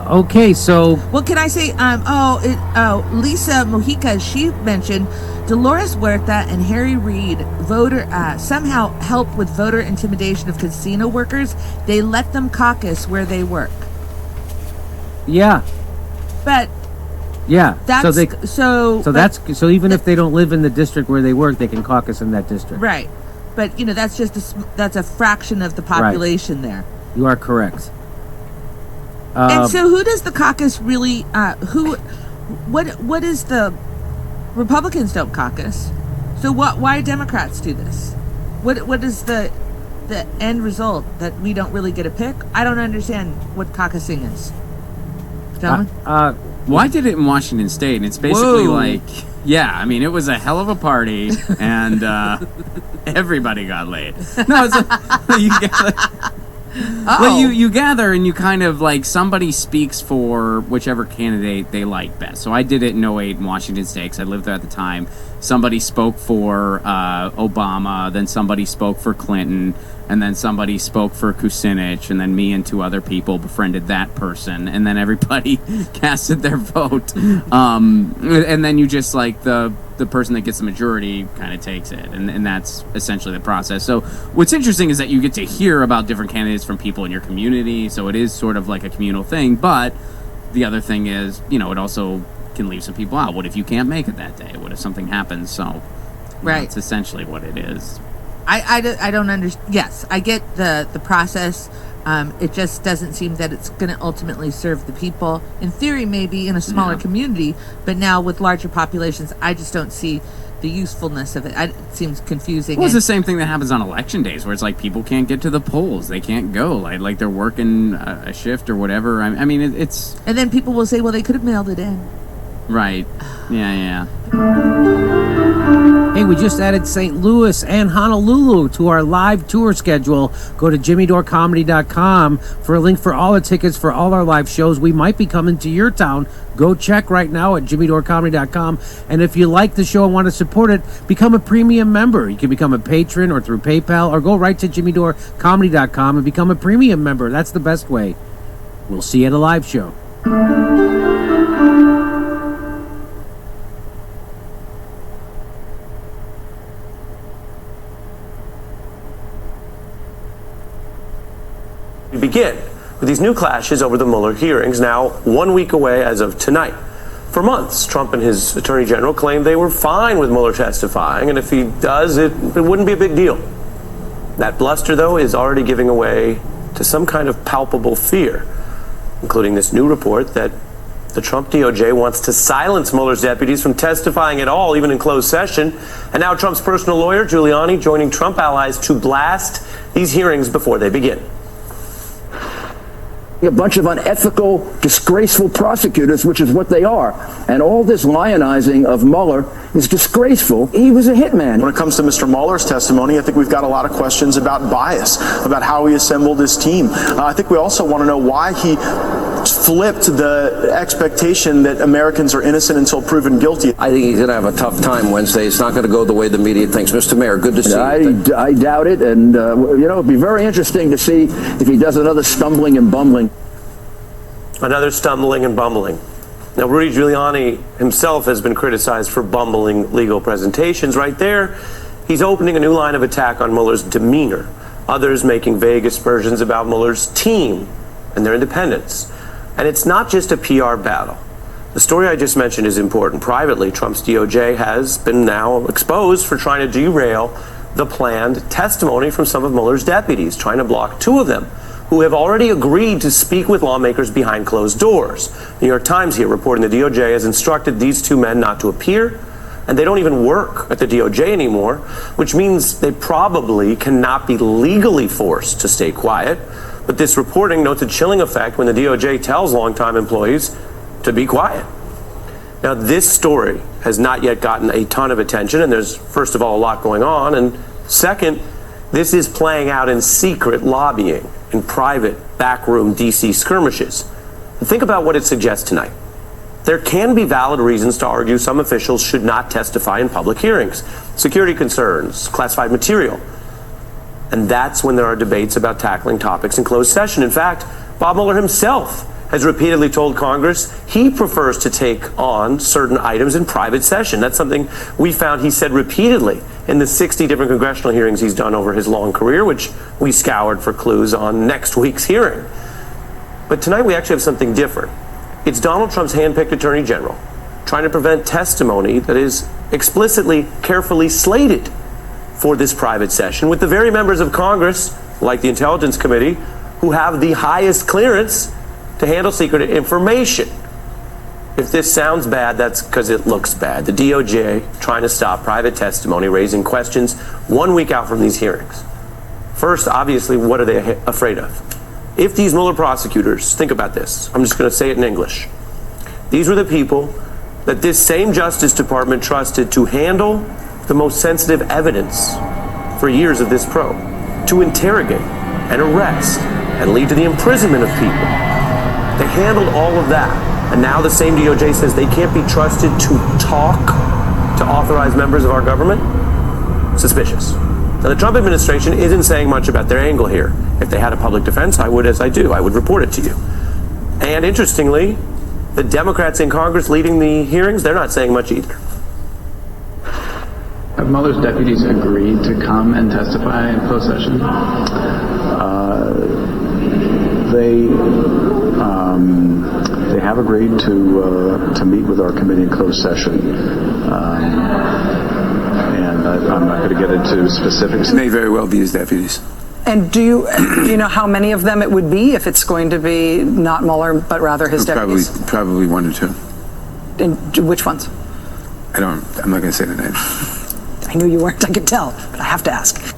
Okay, so. Well, can I say, Lisa Mojica, she mentioned Dolores Huerta and Harry Reid somehow help with voter intimidation of casino workers. They let them caucus where they work. Yeah. But. Yeah. That's, so even if they don't live in the district where they work, they can caucus in that district. Right. But, that's just that's a fraction of the population there. You are correct. And so who does the caucus really, what is the, Republicans don't caucus. So why Democrats do this? What is the end result that we don't really get a pick? I don't understand what caucusing is. Gentlemen? Well, I did it in Washington State, and it's basically like, yeah, I mean, it was a hell of a party, and everybody got laid. No, it's you gather and you kind of like somebody speaks for whichever candidate they like best. So I did it in 08 in Washington State because I lived there at the time. Somebody spoke for Obama, then somebody spoke for Clinton, and then somebody spoke for Kucinich, and then me and 2 other people befriended that person, and then everybody casted their vote. And then you just like the person that gets the majority kind of takes it, and that's essentially the process. So what's interesting is that you get to hear about different candidates from people in your community, so it is sort of like a communal thing, but the other thing is, it also can leave some people out. What if you can't make it that day? What if something happens? So it's essentially what it is. I don't understand. Yes, I get the process, It just doesn't seem that it's going to ultimately serve the people. In theory, maybe in a smaller community, but now with larger populations, I just don't see the usefulness of it. It seems confusing. Well, it's the same thing that happens on election days, where it's like people can't get to the polls, they can't go, like they're working a shift or whatever. I mean, it's. And then people will say, "Well, they could have mailed it in." Right. Yeah. Hey, we just added St. Louis and Honolulu to our live tour schedule. Go to jimmydorecomedy.com for a link for all the tickets for all our live shows. We might be coming to your town. Go check right now at jimmydorecomedy.com. And if you like the show and want to support it, become a premium member. You can become a patron or through PayPal, or go right to jimmydorecomedy.com and become a premium member. That's the best way. We'll see you at a live show. We begin with these new clashes over the Mueller hearings, now 1 week away as of tonight. For months, Trump and his attorney general claimed they were fine with Mueller testifying, and if he does, it wouldn't be a big deal. That bluster, though, is already giving way to some kind of palpable fear, including this new report that the Trump DOJ wants to silence Mueller's deputies from testifying at all, even in closed session. And now Trump's personal lawyer, Giuliani, joining Trump allies to blast these hearings before they begin. A bunch of unethical, disgraceful prosecutors, which is what they are. And all this lionizing of Mueller is disgraceful. He was a hitman. When it comes to Mr. Mueller's testimony, I think we've got a lot of questions about bias, about how he assembled his team. I think we also want to know why he flipped the expectation that Americans are innocent until proven guilty. I think he's going to have a tough time Wednesday. It's not going to go the way the media thinks. Mr. Mayor, good to see you. I doubt it, and it'd be very interesting to see if he does another stumbling and bumbling. Another stumbling and bumbling. Now, Rudy Giuliani himself has been criticized for bumbling legal presentations. Right there, he's opening a new line of attack on Mueller's demeanor. Others making vague aspersions about Mueller's team and their independence. And it's not just a PR battle. The story I just mentioned is important. Privately, Trump's DOJ has been now exposed for trying to derail the planned testimony from some of Mueller's deputies, trying to block two of them, who have already agreed to speak with lawmakers behind closed doors. New York Times here reporting the DOJ has instructed these two men not to appear, and they don't even work at the DOJ anymore, which means they probably cannot be legally forced to stay quiet. But this reporting notes a chilling effect when the DOJ tells longtime employees to be quiet. Now, this story has not yet gotten a ton of attention, and there's, first of all, a lot going on, and second, this is playing out in secret lobbying, in private, backroom DC skirmishes. Think about what it suggests tonight. There can be valid reasons to argue some officials should not testify in public hearings. Security concerns, classified material. And that's when there are debates about tackling topics in closed session. In fact, Bob Mueller himself has repeatedly told Congress he prefers to take on certain items in private session. That's something we found he said repeatedly in the 60 different congressional hearings he's done over his long career, which we scoured for clues on next week's hearing. But tonight we actually have something different. It's Donald Trump's handpicked attorney general trying to prevent testimony that is explicitly, carefully slated for this private session with the very members of Congress, like the Intelligence Committee, who have the highest clearance to handle secret information. If this sounds bad, that's because it looks bad. The DOJ trying to stop private testimony, raising questions 1 week out from these hearings. First, obviously, what are they afraid of? If these Mueller prosecutors, think about this, I'm just going to say it in English. These were the people that this same Justice Department trusted to handle the most sensitive evidence for years of this probe, to interrogate and arrest and lead to the imprisonment of people. They handled all of that. And now the same DOJ says they can't be trusted to talk to authorized members of our government? Suspicious. Now, the Trump administration isn't saying much about their angle here. If they had a public defense, I would, as I do, I would report it to you. And interestingly, the Democrats in Congress leading the hearings, they're not saying much either. Have Mueller's deputies agreed to come and testify in closed session? They have agreed to meet with our committee in closed session, and I'm not going to get into specifics. May very well be his deputies. And do you know how many of them it would be if it's going to be not Mueller, but rather his deputies? Probably 1 or 2. And which ones? I'm not going to say the names. I knew you weren't, I could tell, but I have to ask.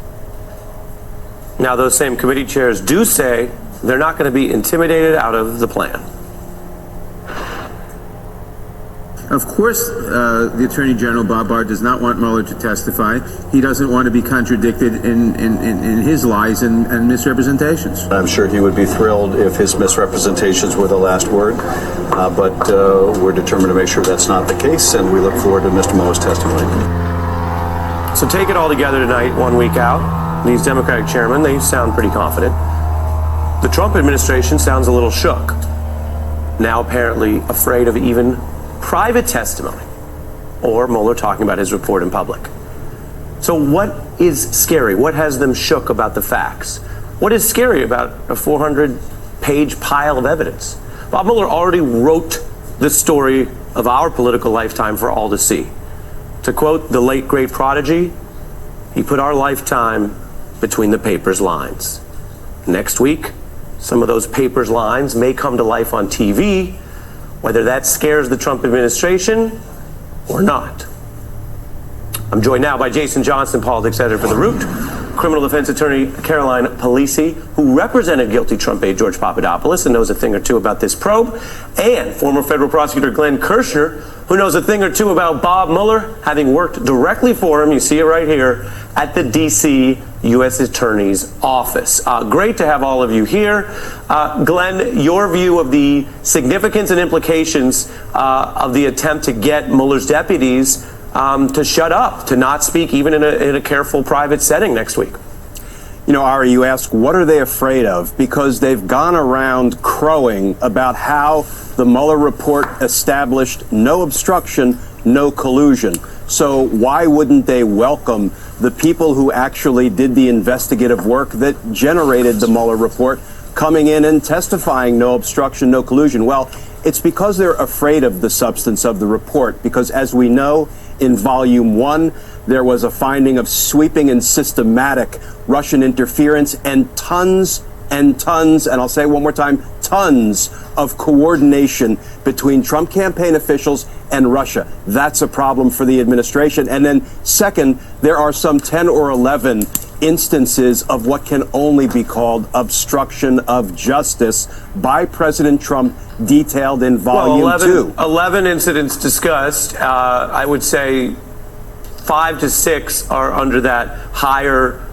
Now, those same committee chairs do say they're not going to be intimidated out of the plan. Of course, the Attorney General, Bob Barr, does not want Mueller to testify. He doesn't want to be contradicted in his lies and misrepresentations. I'm sure he would be thrilled if his misrepresentations were the last word, but we're determined to make sure that's not the case, and we look forward to Mr. Mueller's testimony. So take it all together tonight, 1 week out. These Democratic chairmen, they sound pretty confident. The Trump administration sounds a little shook. Now apparently afraid of even private testimony or Mueller talking about his report in public. So what is scary? What has them shook about the facts? What is scary about a 400-page pile of evidence? Bob Mueller already wrote the story of our political lifetime for all to see. To quote the late great Prodigy, he put our lifetime between the paper's lines. Next week, some of those paper's lines may come to life on TV, whether that scares the Trump administration or not. I'm joined now by Jason Johnson, politics editor for The Root, criminal defense attorney Caroline Polisi, who represented guilty Trump aide George Papadopoulos and knows a thing or two about this probe, and former federal prosecutor Glenn Kirshner, who knows a thing or two about Bob Mueller, having worked directly for him, you see it right here, at the D.C. U.S. Attorney's Office. Great to have all of you here. Glenn, your view of the significance and implications of the attempt to get Mueller's deputies to shut up, to not speak even in a careful private setting next week. You know, Ari, you ask, what are they afraid of? Because they've gone around crowing about how the Mueller report established no obstruction, no collusion. So why wouldn't they welcome the people who actually did the investigative work that generated the Mueller report coming in and testifying no obstruction, no collusion? Well, it's because they're afraid of the substance of the report, because as we know, in Volume 1, there was a finding of sweeping and systematic Russian interference and tons, and I'll say it one more time, tons of coordination between Trump campaign officials and Russia. That's a problem for the administration. And then second, there are some 10 or 11 instances of what can only be called obstruction of justice by President Trump, detailed in Volume 2. 11 incidents discussed. I would say 5 to 6 are under that higher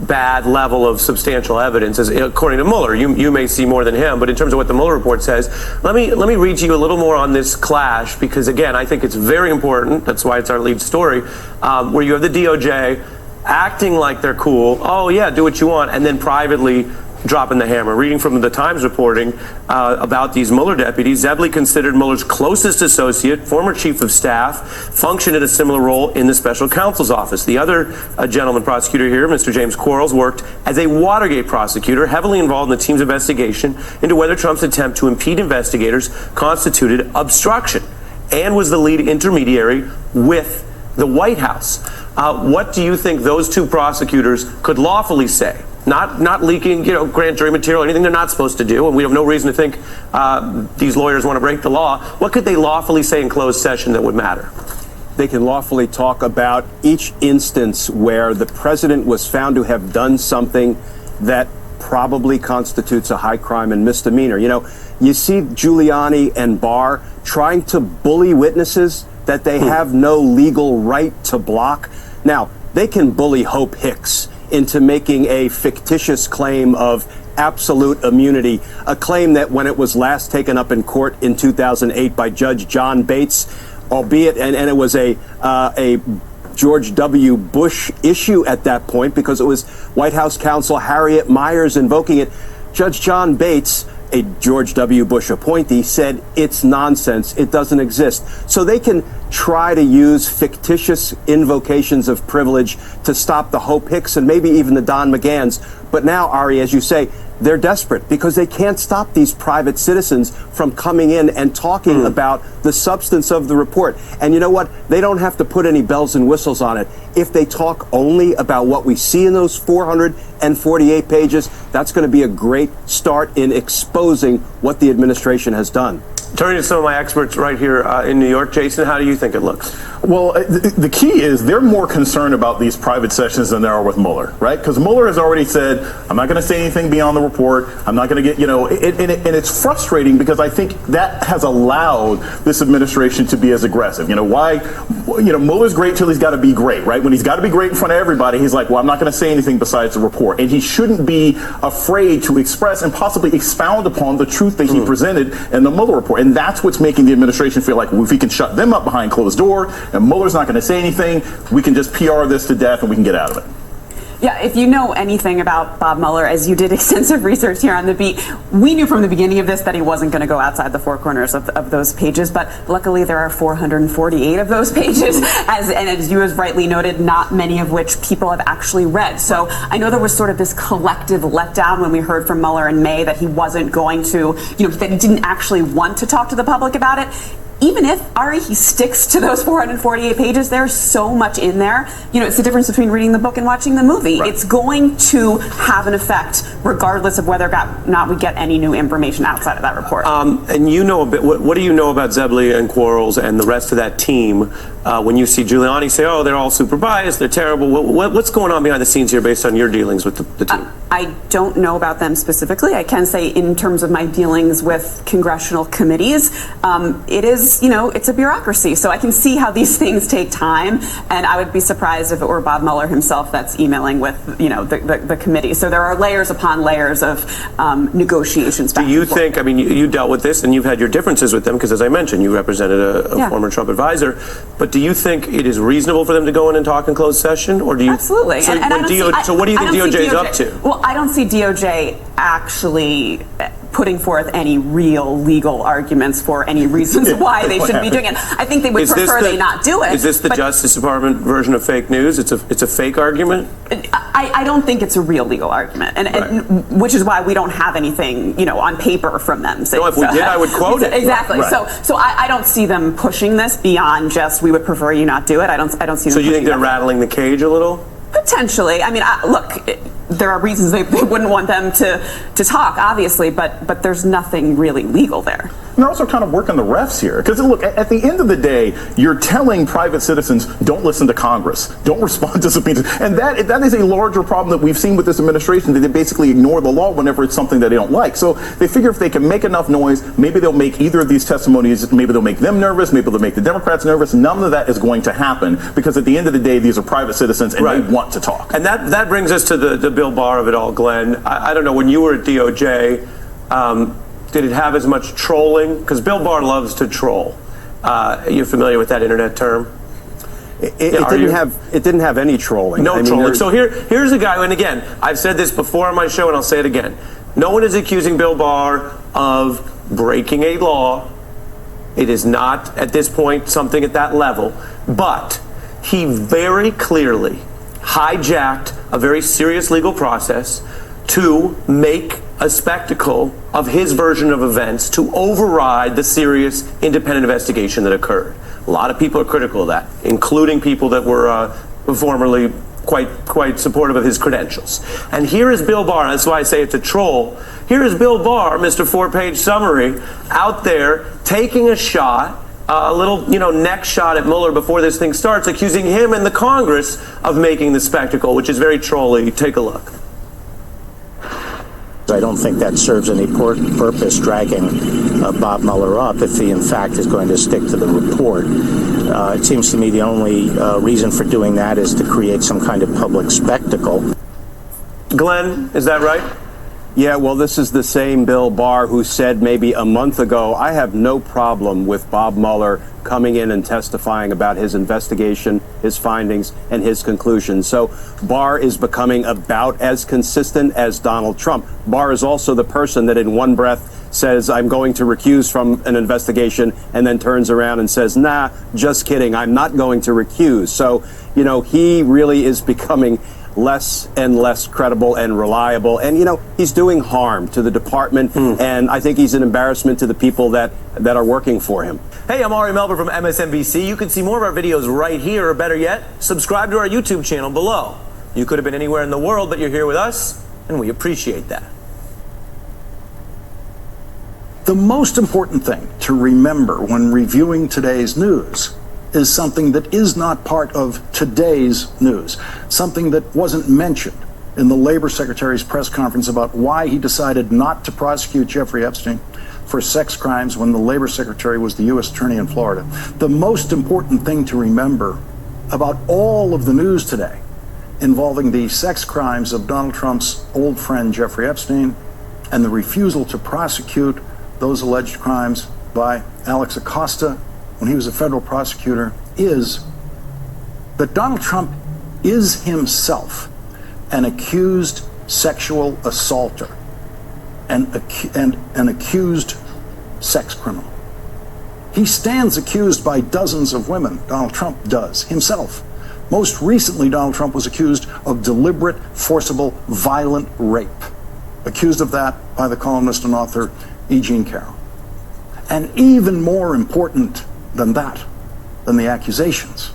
bad level of substantial evidence, as according to Mueller. You may see more than him, but in terms of what the Mueller report says, let me read to you a little more on this clash, because again, I think it's very important. That's why it's our lead story, where you have the DOJ acting like they're cool. Oh yeah, do what you want, and then privately dropping the hammer. Reading from the Times reporting about these Mueller deputies, Zebley considered Mueller's closest associate, former chief of staff, functioned in a similar role in the special counsel's office. The other gentleman prosecutor here, Mr. James Quarles, worked as a Watergate prosecutor, heavily involved in the team's investigation into whether Trump's attempt to impede investigators constituted obstruction, and was the lead intermediary with the White House. What do you think those two prosecutors could lawfully say? Not leaking, grand jury material, anything they're not supposed to do, and we have no reason to think these lawyers want to break the law. What could they lawfully say in closed session that would matter? They can lawfully talk about each instance where the president was found to have done something that probably constitutes a high crime and misdemeanor. You see Giuliani and Barr trying to bully witnesses that they have no legal right to block. Now, they can bully Hope Hicks into making a fictitious claim of absolute immunity, a claim that when it was last taken up in court in 2008 by Judge John Bates, albeit, and it was a George W. Bush issue at that point, because it was White House counsel Harriet Miers invoking it. Judge John Bates, a George W. Bush appointee, said it's nonsense, it doesn't exist. So they can try to use fictitious invocations of privilege to stop the Hope Hicks and maybe even the Don McGahns. But now, Ari, as you say, they're desperate because they can't stop these private citizens from coming in and talking about the substance of the report. And you know what? They don't have to put any bells and whistles on it. If they talk only about what we see in those 448 pages, that's going to be a great start in exposing what the administration has done. Turning to some of my experts right here in New York, Jason, how do you think it looks? Well, the key is they're more concerned about these private sessions than they are with Mueller, right? Because Mueller has already said, I'm not going to say anything beyond the report. I'm not going to get, and it's frustrating because I think that has allowed this administration to be as aggressive. Mueller's great till he's got to be great, right? When he's got to be great in front of everybody, he's like, well, I'm not going to say anything besides the report. And he shouldn't be afraid to express and possibly expound upon the truth that he presented in the Mueller report. And that's what's making the administration feel like, well, if he can shut them up behind closed door and Mueller's not going to say anything, we can just PR this to death and we can get out of it. Yeah, if you know anything about Bob Mueller, as you did extensive research here on The Beat, we knew from the beginning of this that he wasn't going to go outside the four corners of those pages, but luckily there are 448 of those pages, and as you have rightly noted, not many of which people have actually read. So I know there was sort of this collective letdown when we heard from Mueller in May that he wasn't going to, that he didn't actually want to talk to the public about it. Even if, Ari, he sticks to those 448 pages, there's so much in there. It's the difference between reading the book and watching the movie. Right. It's going to have an effect regardless of whether or not we get any new information outside of that report. And you know a bit, what do you know about Zebly and Quarles and the rest of that team when you see Giuliani say, oh, they're all super biased, they're terrible? What's going on behind the scenes here based on your dealings with the team? I don't know about them specifically. I can say in terms of my dealings with congressional committees, it is, it's a bureaucracy. So I can see how these things take time, and I would be surprised if it were Bob Mueller himself that's emailing with, the committee. So there are layers upon layers of negotiations. Do you think, you dealt with this and you've had your differences with them because, as I mentioned, you represented a former Trump advisor, but do you think it is reasonable for them to go in and talk in closed session, or do you? Absolutely. So, so what do you think DOJ is up to? Well, I don't see DOJ actually putting forth any real legal arguments for any reasons why they shouldn't be doing it. I think they would prefer they not do it. Is this the Justice Department version of fake news? It's a fake argument? I don't think it's a real legal argument, and which is why we don't have anything, on paper from them. No, if we did, I would quote it. Exactly. Right. So I don't see them pushing this beyond just we would prefer you not do it. I don't see them. So you think they're rattling the cage a little? Potentially. Look, there are reasons they wouldn't want them to talk, obviously, but there's nothing really legal there. And they're also kind of working the refs here. Because, look, at the end of the day, you're telling private citizens, don't listen to Congress, don't respond to subpoenas. And that is a larger problem that we've seen with this administration, that they basically ignore the law whenever it's something that they don't like. So they figure if they can make enough noise, maybe they'll make either of these testimonies, maybe they'll make them nervous, maybe they'll make the Democrats nervous. None of that is going to happen, because at the end of the day, these are private citizens and they want to talk. And that brings us to the Bill Barr of it all, Glenn. I don't know, when you were at DOJ, did it have as much trolling? Because Bill Barr loves to troll. You're familiar with that internet term? It didn't have any trolling. No trolling. So here's a guy, and again, I've said this before on my show, and I'll say it again. No one is accusing Bill Barr of breaking a law. It is not, at this point, something at that level. But he very clearly hijacked a very serious legal process to make a spectacle of his version of events, to override the serious independent investigation that occurred. A lot of people are critical of that, including people that were formerly quite supportive of his credentials. And here is Bill Barr, that's why I say it's a troll. Here is Bill Barr, Mr. 4-page summary, out there taking a shot, a little, neck shot at Mueller before this thing starts, accusing him and the Congress of making the spectacle, which is very trolly. Take a look. I don't think that serves any purpose, dragging Bob Mueller up, if he in fact is going to stick to the report. It seems to me the only reason for doing that is to create some kind of public spectacle. Glenn, is that right? Yeah, well, this is the same Bill Barr who said maybe a month ago, I have no problem with Bob Mueller coming in and testifying about his investigation, his findings, and his conclusions. So Barr is becoming about as consistent as Donald Trump. Barr is also the person that in one breath says, I'm going to recuse from an investigation, and then turns around and says, nah, just kidding, I'm not going to recuse. So, he really is becoming less and less credible and reliable. And, you know, he's doing harm to the department, and I think he's an embarrassment to the people that are working for him. Hey, I'm Ari Melber from MSNBC. You can see more of our videos right here, or better yet, subscribe to our YouTube channel below. You could have been anywhere in the world, but you're here with us, and we appreciate that. The most important thing to remember when reviewing today's news is something that is not part of today's news, something that wasn't mentioned in the Labor Secretary's press conference about why he decided not to prosecute Jeffrey Epstein for sex crimes when the Labor Secretary was the U.S. Attorney in Florida. The most important thing to remember about all of the news today involving the sex crimes of Donald Trump's old friend Jeffrey Epstein and the refusal to prosecute those alleged crimes by Alex Acosta when he was a federal prosecutor is that Donald Trump is himself an accused sexual assaulter and an accused sex criminal. He stands accused by dozens of women. Donald Trump does himself. Most recently, Donald Trump was accused of deliberate, forcible, violent rape. Accused of that by the columnist and author E. Jean Carroll. And even more important than that, than the accusations,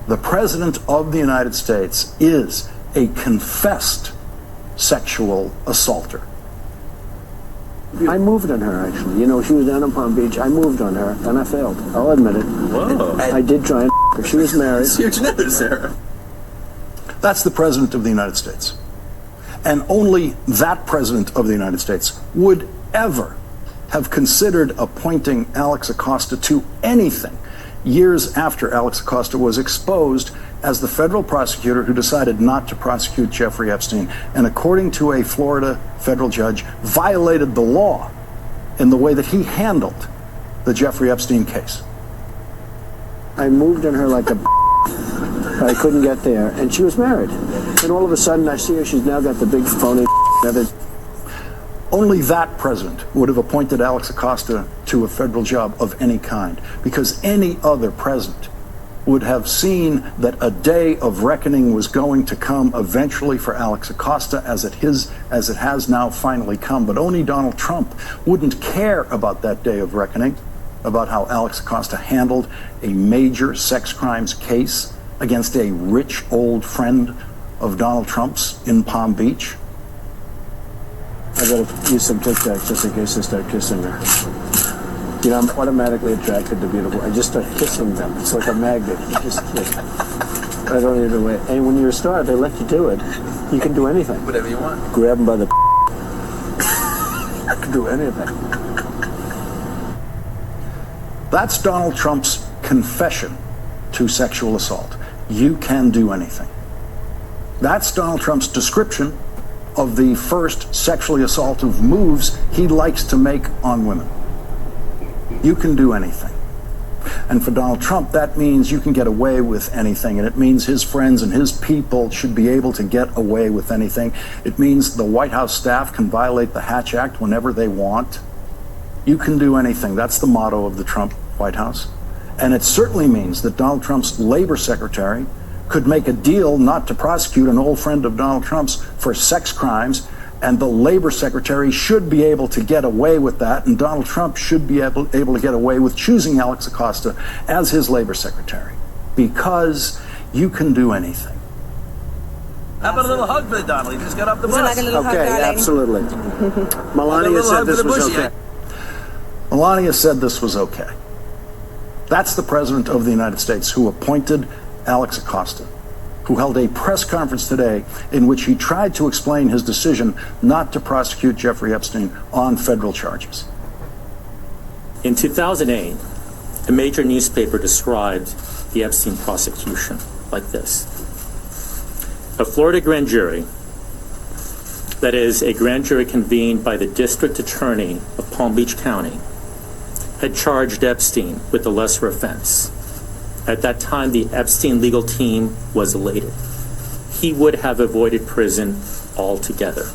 the President of the United States is a confessed sexual assaulter. I moved on her, actually. You know, she was down in Palm Beach. I moved on her, and I failed. I'll admit it. Whoa. I did try and her. She was married. That's huge news, Sarah. That's the President of the United States. And only that President of the United States would ever have considered appointing Alex Acosta to anything years after Alex Acosta was exposed as the federal prosecutor who decided not to prosecute Jeffrey Epstein, and according to a Florida federal judge, violated the law in the way that he handled the Jeffrey Epstein case. I moved on her like a I couldn't get there, and she was married. And all of a sudden, I see her, she's now got the big phony Only that president would have appointed Alex Acosta to a federal job of any kind, because any other president would have seen that a day of reckoning was going to come eventually for Alex Acosta, as it has now finally come. But only Donald Trump wouldn't care about that day of reckoning, about how Alex Acosta handled a major sex crimes case against a rich old friend of Donald Trump's in Palm Beach. I gotta use some Tic Tacs just in case I start kissing her. You know, I'm automatically attracted to beautiful. I just start kissing them. It's like a magnet. You just kiss. I don't even wait. And when you're a star, they let you do it. You can do anything. Whatever you want. Grab them by the I can do anything. That's Donald Trump's confession to sexual assault. You can do anything. That's Donald Trump's description of the first sexually assaultive moves he likes to make on women. You can do anything. And for Donald Trump, that means you can get away with anything. And it means his friends and his people should be able to get away with anything. It means the White House staff can violate the Hatch Act whenever they want. You can do anything. That's the motto of the Trump White House. And it certainly means that Donald Trump's labor secretary could make a deal not to prosecute an old friend of Donald Trump's for sex crimes, and the labor secretary should be able to get away with that, and Donald Trump should be able to get away with choosing Alex Acosta as his labor secretary, because you can do anything. How about a little hug for the Donald? He just got off the bus. Like okay, absolutely. Melania said this was okay. Melania said this was okay. That's the President of the United States who appointed Alex Acosta, who held a press conference today in which he tried to explain his decision not to prosecute Jeffrey Epstein on federal charges. In 2008, a major newspaper described the Epstein prosecution like this. A Florida grand jury, that is, a grand jury convened by the district attorney of Palm Beach County, had charged Epstein with the lesser offense. At that time, the Epstein legal team was elated. He would have avoided prison altogether.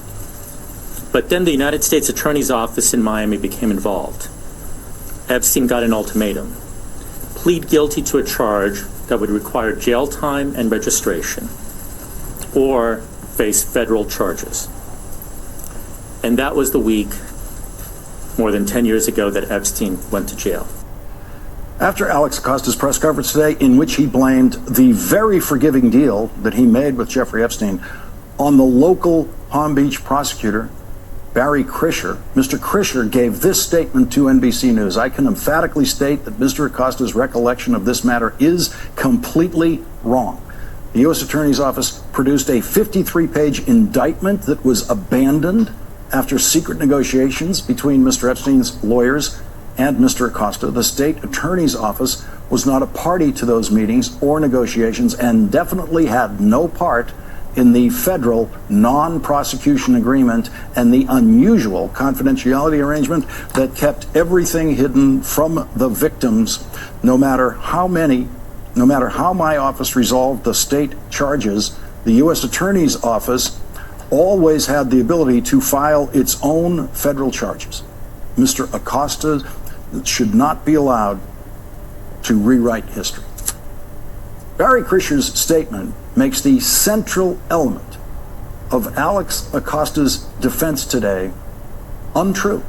But then the United States Attorney's Office in Miami became involved. Epstein got an ultimatum: plead guilty to a charge that would require jail time and registration, or face federal charges. And that was the week, more than 10 years ago, that Epstein went to jail. After Alex Acosta's press conference today, in which he blamed the very forgiving deal that he made with Jeffrey Epstein on the local Palm Beach prosecutor, Barry Krischer, Mr. Krischer gave this statement to NBC News. I can emphatically state that Mr. Acosta's recollection of this matter is completely wrong. The U.S. Attorney's Office produced a 53-page indictment that was abandoned after secret negotiations between Mr. Epstein's lawyers and Mr. Acosta. The State Attorney's Office was not a party to those meetings or negotiations and definitely had no part in the federal non-prosecution agreement and the unusual confidentiality arrangement that kept everything hidden from the victims, no matter how my office resolved the state charges. The U.S. Attorney's Office always had the ability to file its own federal charges. Mr. Acosta should not be allowed to rewrite history. Barry Krischer's statement makes the central element of Alex Acosta's defense today untrue.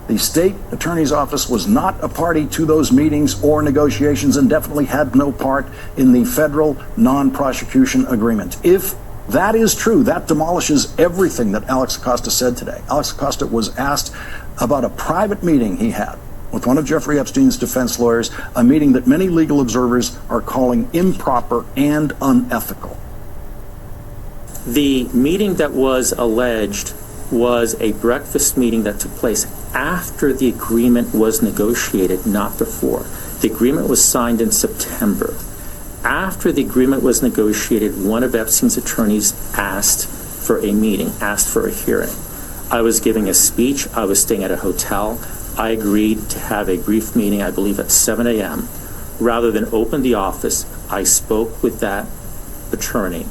The State Attorney's Office was not a party to those meetings or negotiations and definitely had no part in the federal non-prosecution agreement. If that is true, that demolishes everything that Alex Acosta said today. Alex Acosta was asked about a private meeting he had with one of Jeffrey Epstein's defense lawyers, a meeting that many legal observers are calling improper and unethical. The meeting that was alleged was a breakfast meeting that took place after the agreement was negotiated, not before. The agreement was signed in September. After the agreement was negotiated, one of Epstein's attorneys asked for a meeting, asked for a hearing. I was giving a speech. I was staying at a hotel. I agreed to have a brief meeting, I believe at 7 a.m. Rather than open the office, I spoke with that attorney.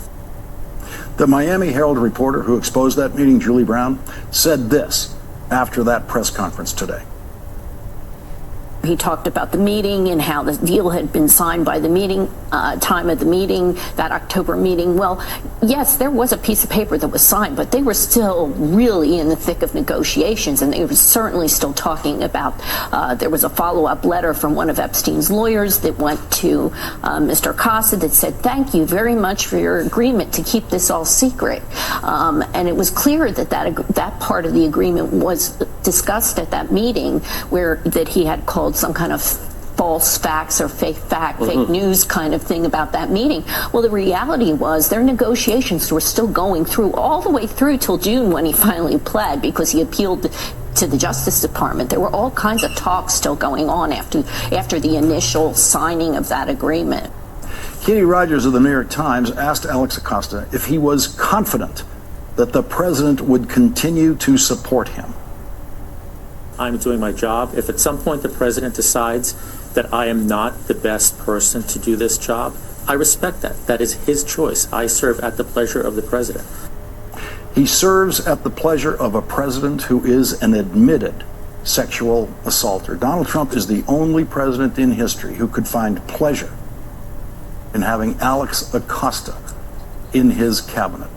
The Miami Herald reporter who exposed that meeting, Julie Brown, said this after that press conference today. He talked about the meeting and how the deal had been signed by the meeting, time of the meeting, that October meeting. Well, yes, there was a piece of paper that was signed, but they were still really in the thick of negotiations, and they were certainly still talking about, there was a follow-up letter from one of Epstein's lawyers that went to Mr. Acosta that said, thank you very much for your agreement to keep this all secret. And it was clear that that part of the agreement was discussed at that meeting, where that he had called some kind of false facts or fake news kind of thing about that meeting. Well, the reality was their negotiations were still going through all the way through till June when he finally pled because he appealed to the Justice Department. There were all kinds of talks still going on after the initial signing of that agreement. Katie Rogers of the New York Times asked Alex Acosta if he was confident that the president would continue to support him. I'm doing my job. If at some point the president decides that I am not the best person to do this job, I respect that. That is his choice. I serve at the pleasure of the president. He serves at the pleasure of a president who is an admitted sexual assaulter. Donald Trump is the only president in history who could find pleasure in having Alex Acosta in his cabinet.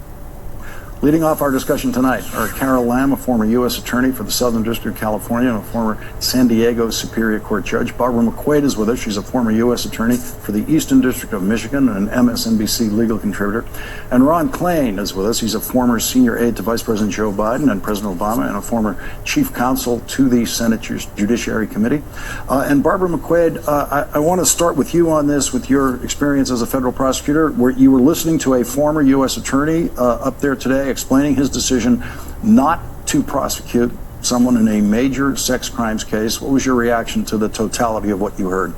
Leading off our discussion tonight are Carol Lam, a former U.S. attorney for the Southern District of California and a former San Diego Superior Court judge. Barbara McQuaid is with us. She's a former U.S. attorney for the Eastern District of Michigan and an MSNBC legal contributor. And Ron Klain is with us. He's a former senior aide to Vice President Joe Biden and President Obama and a former chief counsel to the Senate Judiciary Committee. And Barbara McQuaid, I want to start with you on this, with your experience as a federal prosecutor, where you were listening to a former U.S. attorney up there today explaining his decision not to prosecute someone in a major sex crimes case. What was your reaction to the totality of what you heard?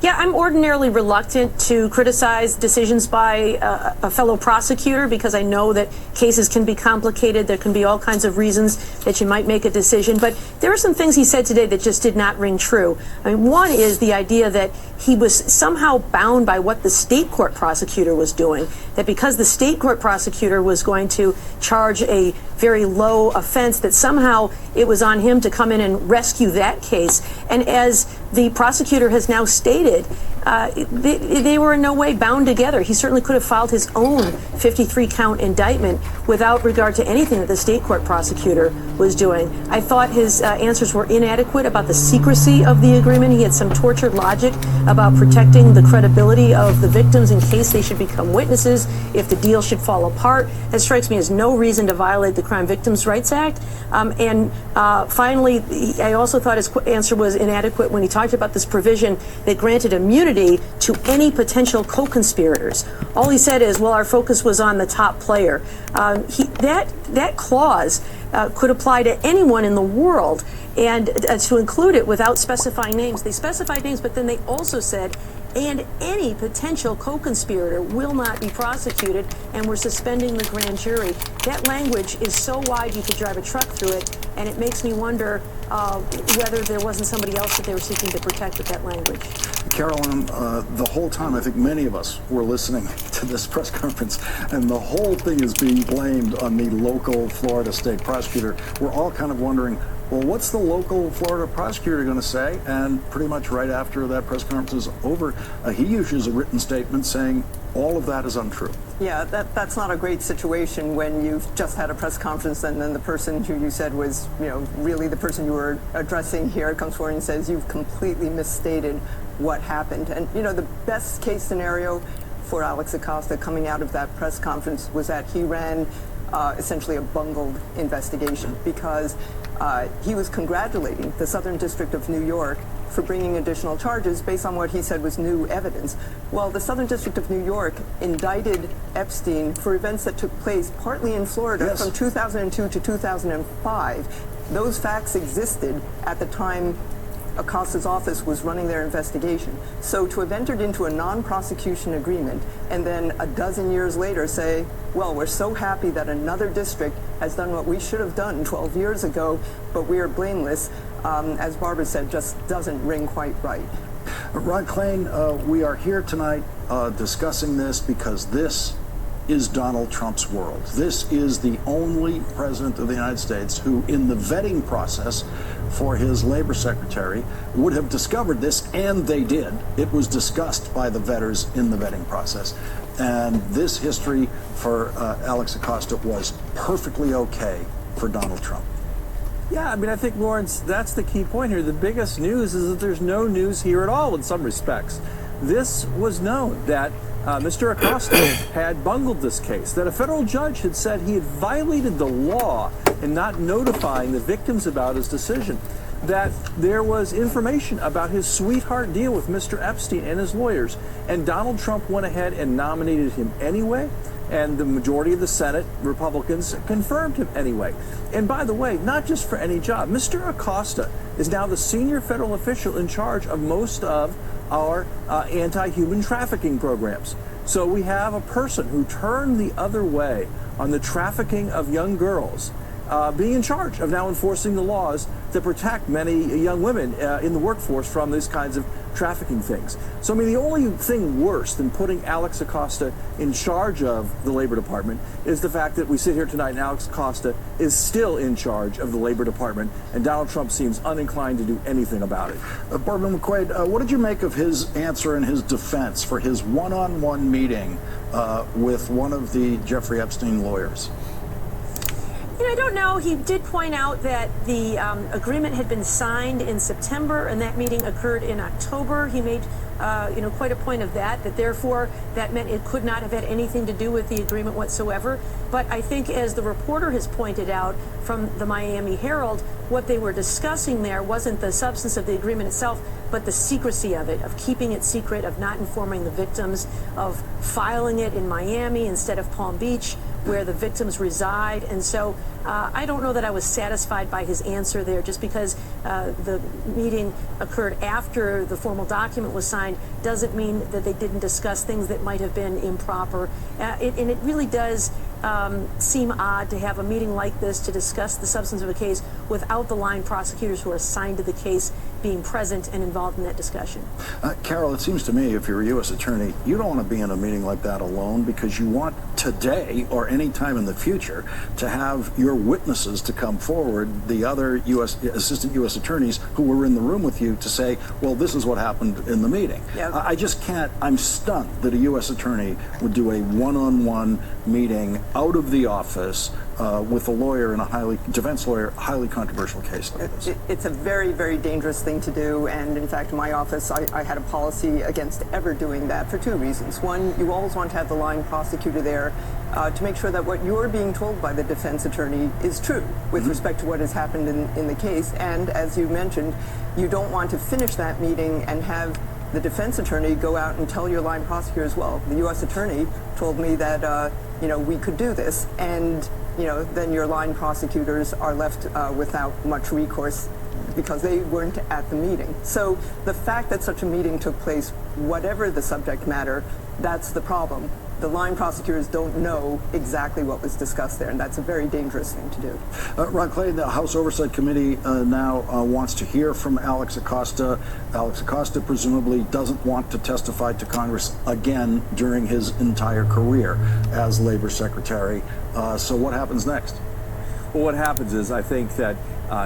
Yeah, I'm ordinarily reluctant to criticize decisions by a fellow prosecutor because I know that cases can be complicated. There can be all kinds of reasons that you might make a decision. But there are some things he said today that just did not ring true. I mean, one is the idea that he was somehow bound by what the state court prosecutor was doing, that because the state court prosecutor was going to charge a very low offense, that somehow it was on him to come in and rescue that case. And as the prosecutor has now stated, they were in no way bound together. He certainly could have filed his own 53-count indictment without regard to anything that the state court prosecutor was doing. I thought his answers were inadequate about the secrecy of the agreement. He had some tortured logic about protecting the credibility of the victims in case they should become witnesses if the deal should fall apart. That strikes me as no reason to violate the Crime Victims' Rights Act. Finally, I also thought his answer was inadequate when he talked about this provision that granted immunity to any potential co-conspirators. All he said is, well, our focus was on the top player. That clause could apply to anyone in the world, and to include it without specifying names. They specified names, but then they also said, and any potential co-conspirator will not be prosecuted, and we're suspending the grand jury. That language is so wide you could drive a truck through it, and it makes me wonder whether there wasn't somebody else that they were seeking to protect with that language. Carolyn, the whole time, I think many of us were listening to this press conference, and the whole thing is being blamed on the local Florida state prosecutor. We're all kind of wondering, well, what's the local Florida prosecutor going to say? And pretty much right after that press conference is over, he issues a written statement saying all of that is untrue. Yeah, that's not a great situation when you've just had a press conference and then the person who you said was, really the person you were addressing here comes forward and says you've completely misstated what happened. And, the best case scenario for Alex Acosta coming out of that press conference was that he ran essentially a bungled investigation, because he was congratulating the Southern District of New York for bringing additional charges based on what he said was new evidence. Well, the Southern District of New York indicted Epstein for events that took place partly in Florida from 2002 to 2005. Those facts existed at the time Acosta's office was running their investigation. So to have entered into a non-prosecution agreement and then a dozen years later say, well, we're so happy that another district has done what we should have done 12 years ago, but we are blameless, as Barbara said, just doesn't ring quite right. Ron Klain, we are here tonight discussing this because this is Donald Trump's world. This is the only president of the United States who, in the vetting process for his labor secretary, would have discovered this, and they did. It was discussed by the vetters in the vetting process. And this history for Alex Acosta was perfectly okay for Donald Trump. Yeah, I think, Lawrence, that's the key point here. The biggest news is that there's no news here at all in some respects. This was known that Mr. Acosta had bungled this case, that a federal judge had said he had violated the law in not notifying the victims about his decision, that there was information about his sweetheart deal with Mr. Epstein and his lawyers, and Donald Trump went ahead and nominated him anyway, and the majority of the Senate Republicans confirmed him anyway. And by the way, not just for any job, Mr. Acosta is now the senior federal official in charge of most of our anti-human trafficking programs. So we have a person who turned the other way on the trafficking of young girls, being in charge of now enforcing the laws that protect many young women in the workforce from these kinds of trafficking things. So, the only thing worse than putting Alex Acosta in charge of the Labor Department is the fact that we sit here tonight and Alex Acosta is still in charge of the Labor Department, and Donald Trump seems uninclined to do anything about it. Barbara McQuaid, what did you make of his answer and his defense for his one-on-one meeting with one of the Jeffrey Epstein lawyers? I don't know. He did point out that the agreement had been signed in September, and that meeting occurred in October. He made, quite a point of that therefore that meant it could not have had anything to do with the agreement whatsoever. But I think, as the reporter has pointed out from the Miami Herald, what they were discussing there wasn't the substance of the agreement itself, but the secrecy of it, of keeping it secret, of not informing the victims, of filing it in Miami instead of Palm Beach, where the victims reside. And so I don't know that I was satisfied by his answer there. Just because the meeting occurred after the formal document was signed doesn't mean that they didn't discuss things that might have been improper. And it really does seem odd to have a meeting like this to discuss the substance of a case without the line prosecutors who are assigned to the case being present and involved in that discussion. Carol, it seems to me if you're a U.S. attorney, you don't want to be in a meeting like that alone because you want today or any time in the future to have your witnesses to come forward, the other assistant U.S. attorneys who were in the room with you to say, well, this is what happened in the meeting. Yep. I just can't, I'm stunned that a U.S. attorney would do a one-on-one meeting out of the office with a lawyer in a defense lawyer, highly controversial case like this. It's a very, very dangerous thing to do, and in fact, in my office, I had a policy against ever doing that for two reasons. One, you always want to have the line prosecutor there to make sure that what you're being told by the defense attorney is true with respect to what has happened in the case, and as you mentioned, you don't want to finish that meeting and have the defense attorney go out and tell your line prosecutor as well. The U.S. attorney told me that, we could do this, and then your line prosecutors are left without much recourse because they weren't at the meeting. So the fact that such a meeting took place, whatever the subject matter, that's the problem. The line prosecutors don't know exactly what was discussed there, and that's a very dangerous thing to do. Ron Clay, the House Oversight Committee now wants to hear from Alex Acosta. Alex Acosta presumably doesn't want to testify to Congress again during his entire career as Labor Secretary. So what happens next? Well, what happens is I think that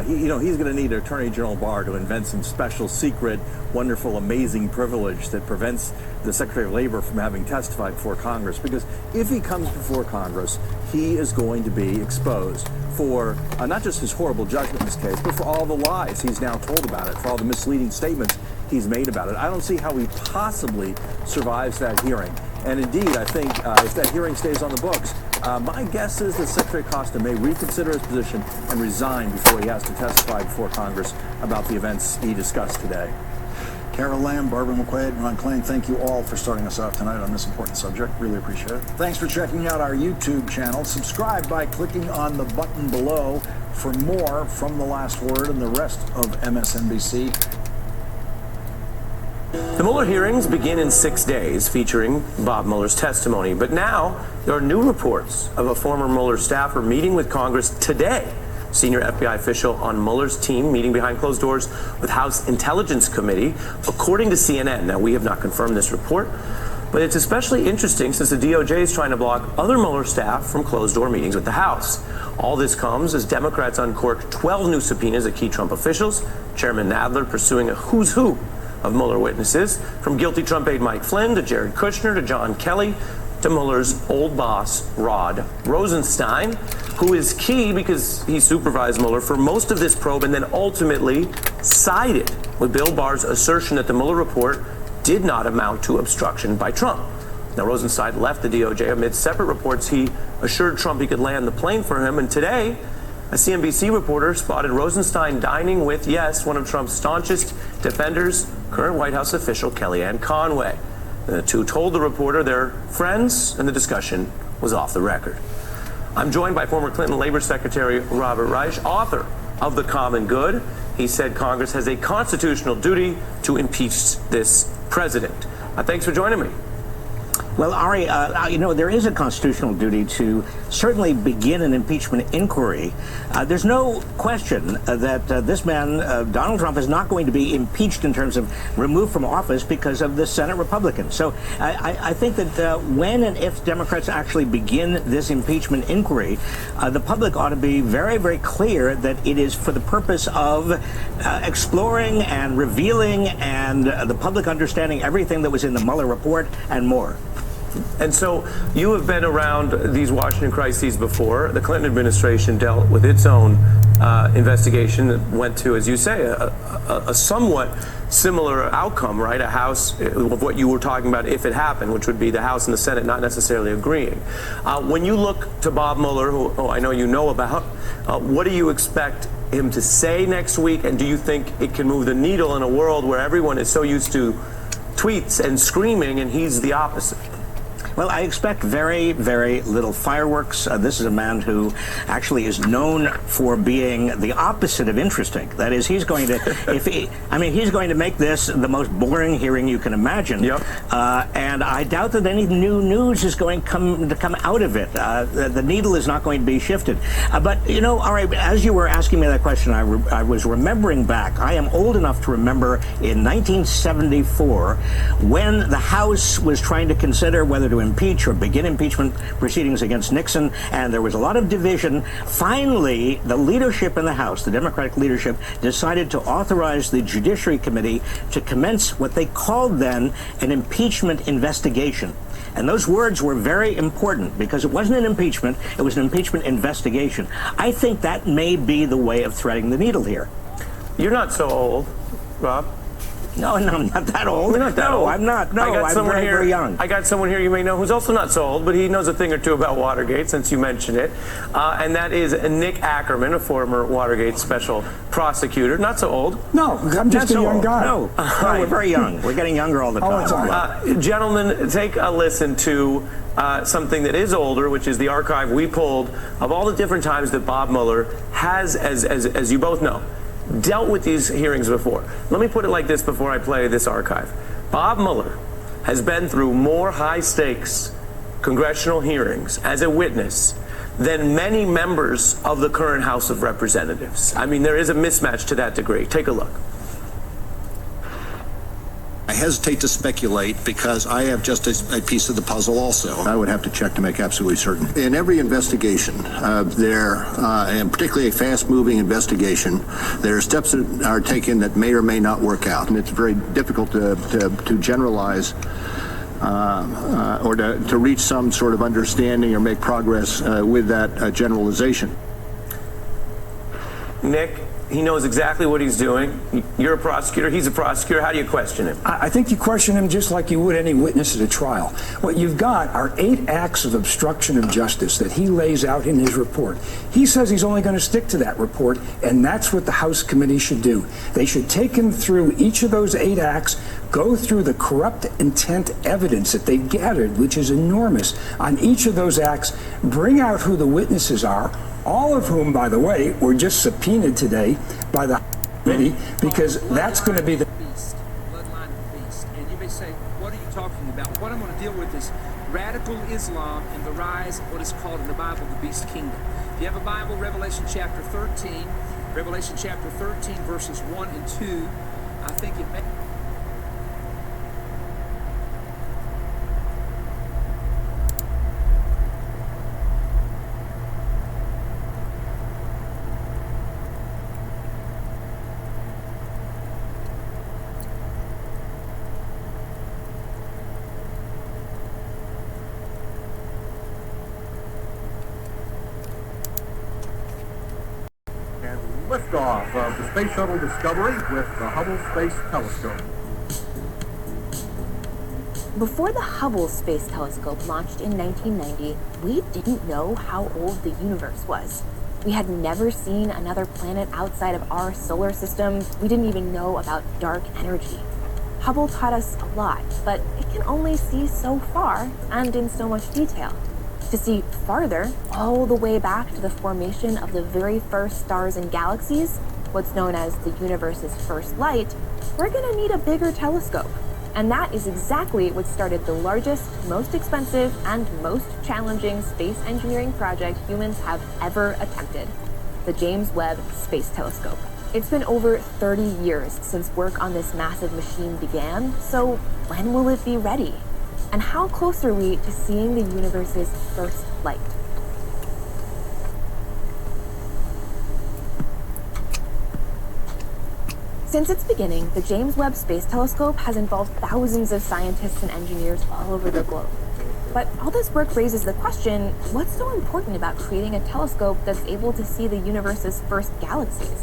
he's going to need Attorney General Barr to invent some special, secret, wonderful, amazing privilege that prevents the Secretary of Labor from having testified before Congress. Because if he comes before Congress, he is going to be exposed for not just his horrible judgment in this case, but for all the lies he's now told about it, for all the misleading statements he's made about it. I don't see how he possibly survives that hearing. And indeed, I think if that hearing stays on the books, my guess is that Secretary Acosta may reconsider his position and resign before he has to testify before Congress about the events he discussed today. Carol Lam, Barbara McQuaid, Ron Klain, thank you all for starting us off tonight on this important subject. Really appreciate it. Thanks for checking out our YouTube channel. Subscribe by clicking on the button below for more from The Last Word and the rest of MSNBC. The Mueller hearings begin in 6 days, featuring Bob Mueller's testimony. But now there are new reports of a former Mueller staffer meeting with Congress today. Senior FBI official on Mueller's team meeting behind closed doors with House Intelligence Committee, according to CNN. Now, we have not confirmed this report, but it's especially interesting since the DOJ is trying to block other Mueller staff from closed-door meetings with the House. All this comes as Democrats uncorked 12 new subpoenas at key Trump officials, Chairman Nadler pursuing a who's who of Mueller witnesses, from guilty Trump aide Mike Flynn to Jared Kushner to John Kelly to Mueller's old boss, Rod Rosenstein, who is key because he supervised Mueller for most of this probe and then ultimately sided with Bill Barr's assertion that the Mueller report did not amount to obstruction by Trump. Now, Rosenstein left the DOJ amid separate reports he assured Trump he could land the plane for him, and today, a CNBC reporter spotted Rosenstein dining with, yes, one of Trump's staunchest defenders, current White House official Kellyanne Conway. The two told the reporter they're friends, and the discussion was off the record. I'm joined by former Clinton Labor Secretary Robert Reich, author of The Common Good. He said Congress has a constitutional duty to impeach this president. Thanks for joining me. Well, Ari, there is a constitutional duty to certainly begin an impeachment inquiry. There's no question that this man, Donald Trump, is not going to be impeached in terms of removed from office because of the Senate Republicans. So I think that when and if Democrats actually begin this impeachment inquiry, the public ought to be very, very clear that it is for the purpose of exploring and revealing and the public understanding everything that was in the Mueller report and more. And so you have been around these Washington crises before. The Clinton administration dealt with its own investigation that went to, as you say, a somewhat similar outcome, right? A House of what you were talking about if it happened, which would be the House and the Senate not necessarily agreeing. When you look to Bob Mueller, who I know you know about, what do you expect him to say next week? And do you think it can move the needle in a world where everyone is so used to tweets and screaming and he's the opposite? Well, I expect very, very little fireworks. This is a man who actually is known for being the opposite of interesting. That is, he's going to, he's going to make this the most boring hearing you can imagine. Yep. And I doubt that any new news is going to come out of it. The needle is not going to be shifted. But, all right, as you were asking me that question, I was remembering back. I am old enough to remember in 1974 when the House was trying to consider whether to impeach or begin impeachment proceedings against Nixon, and there was a lot of division. Finally, the leadership in the House, the Democratic leadership, decided to authorize the Judiciary Committee to commence what they called then an impeachment investigation. And those words were very important because it wasn't an impeachment, it was an impeachment investigation. I think that may be the way of threading the needle here. You're not so old, Rob. No, I'm not that old. You're not that old. I'm not. No, I'm very, very young. I got someone here you may know who's also not so old, but he knows a thing or two about Watergate since you mentioned it. And that is Nick Ackerman, a former Watergate special prosecutor. Not so old. No, I'm just a young guy. No, we're very young. We're getting younger all the time. Gentlemen, take a listen to something that is older, which is the archive we pulled of all the different times that Bob Mueller has, as you both know, dealt with these hearings before. Let me put it like this before I play this archive. Bob Mueller has been through more high-stakes congressional hearings as a witness than many members of the current House of Representatives. I mean, there is a mismatch to that degree. Take a look. I hesitate to speculate because I have just a piece of the puzzle also. I would have to check to make absolutely certain. In every investigation, and particularly a fast-moving investigation, there are steps that are taken that may or may not work out. And it's very difficult to generalize or to reach some sort of understanding or make progress with that generalization. Nick, he knows exactly what he's doing. You're a prosecutor. He's a prosecutor. How do you question him? I think you question him just like you would any witness at a trial. What you've got are 8 acts of obstruction of justice that he lays out in his report. He says he's only going to stick to that report, and that's what the House committee should do. They should take him through each of those 8 acts, go through the corrupt intent evidence that they've gathered, which is enormous, on each of those acts, bring out who the witnesses are, all of whom, by the way, were just subpoenaed today by the committee, because that's going to be the bloodline of the beast. And you may say, what are you talking about? What I'm going to deal with is radical Islam and the rise of what is called in the Bible the beast kingdom. If you have a Bible, Revelation chapter 13, verses 1 and 2, I think it may... Liftoff of the Space Shuttle Discovery with the Hubble Space Telescope. Before the Hubble Space Telescope launched in 1990, we didn't know how old the universe was. We had never seen another planet outside of our solar system. We didn't even know about dark energy. Hubble taught us a lot, but it can only see so far and in so much detail. To see farther, all the way back to the formation of the very first stars and galaxies, what's known as the universe's first light, we're going to need a bigger telescope. And that is exactly what started the largest, most expensive, and most challenging space engineering project humans have ever attempted, the James Webb Space Telescope. It's been over 30 years since work on this massive machine began, so when will it be ready? And how close are we to seeing the universe's first light? Since its beginning, the James Webb Space Telescope has involved thousands of scientists and engineers all over the globe. But all this work raises the question, what's so important about creating a telescope that's able to see the universe's first galaxies?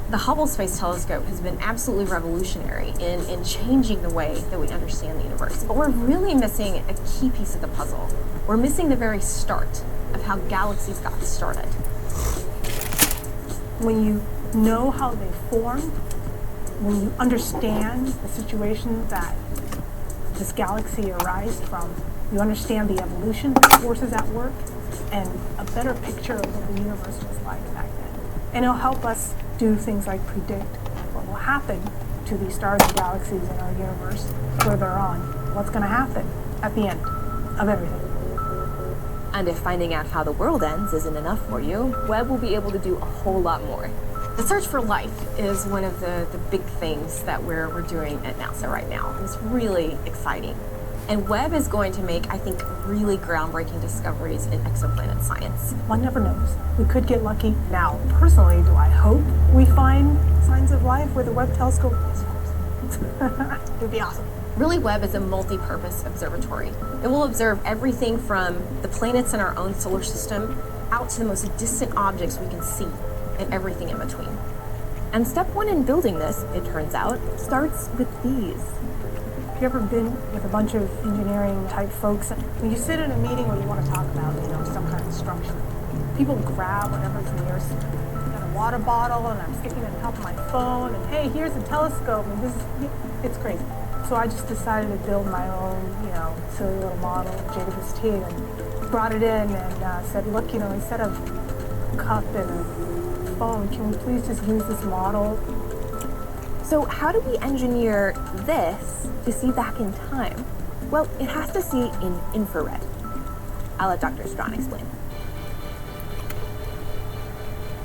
The Hubble Space Telescope has been absolutely revolutionary in changing the way that we understand the universe. But we're really missing a key piece of the puzzle. We're missing the very start of how galaxies got started. When you know how they form, when you understand the situation that this galaxy arises from, You understand the evolution, the forces at work, and a better picture of what the universe was like back then. And it'll help us do things like predict what will happen to these stars and galaxies in our universe further on. What's going to happen at the end of everything. And if finding out how the world ends isn't enough for you, Webb will be able to do a whole lot more. The search for life is one of the big things that we're doing at NASA right now. It's really exciting. And Webb is going to make, I think, really groundbreaking discoveries in exoplanet science. One never knows. We could get lucky. Now, personally, do I hope we find signs of life with the Webb telescope? Yes, of course. It would be awesome. Really, Webb is a multi-purpose observatory. It will observe everything from the planets in our own solar system out to the most distant objects we can see and everything in between. And step one in building this, it turns out, starts with these. Have you ever been with a bunch of engineering type folks? When you sit in a meeting where you want to talk about, some kind of structure, people grab whatever's nearest. I've got a water bottle and I'm sticking it on top of my phone and hey, here's a telescope and it's crazy. So I just decided to build my own, silly little model of JWST and brought it in and said, look, instead of a cup and a phone, can we please just use this model? So how do we engineer this to see back in time? Well, it has to see in infrared. I'll let Dr. Strawn explain.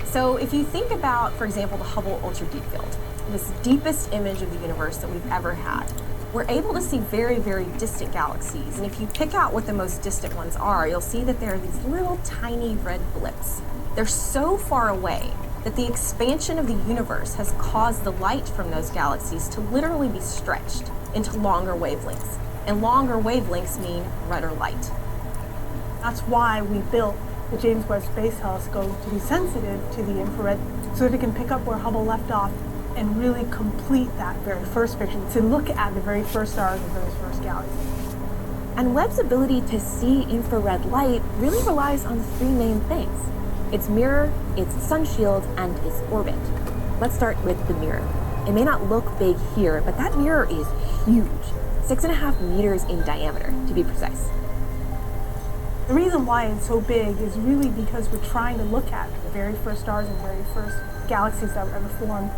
So if you think about, for example, the Hubble Ultra Deep Field, this deepest image of the universe that we've ever had, we're able to see very, very distant galaxies. And if you pick out what the most distant ones are, you'll see that there are these little tiny red blips. They're so far away that the expansion of the universe has caused the light from those galaxies to literally be stretched into longer wavelengths. And longer wavelengths mean redder light. That's why we built the James Webb Space Telescope to be sensitive to the infrared so that it can pick up where Hubble left off and really complete that very first picture, to look at the very first stars, the very first galaxies. And Webb's ability to see infrared light really relies on three main things: its mirror, its sun shield, and its orbit. Let's start with the mirror. It may not look big here, but that mirror is huge, 6.5 meters in diameter, to be precise. The reason why it's so big is really because we're trying to look at the very first stars and very first galaxies that were ever formed,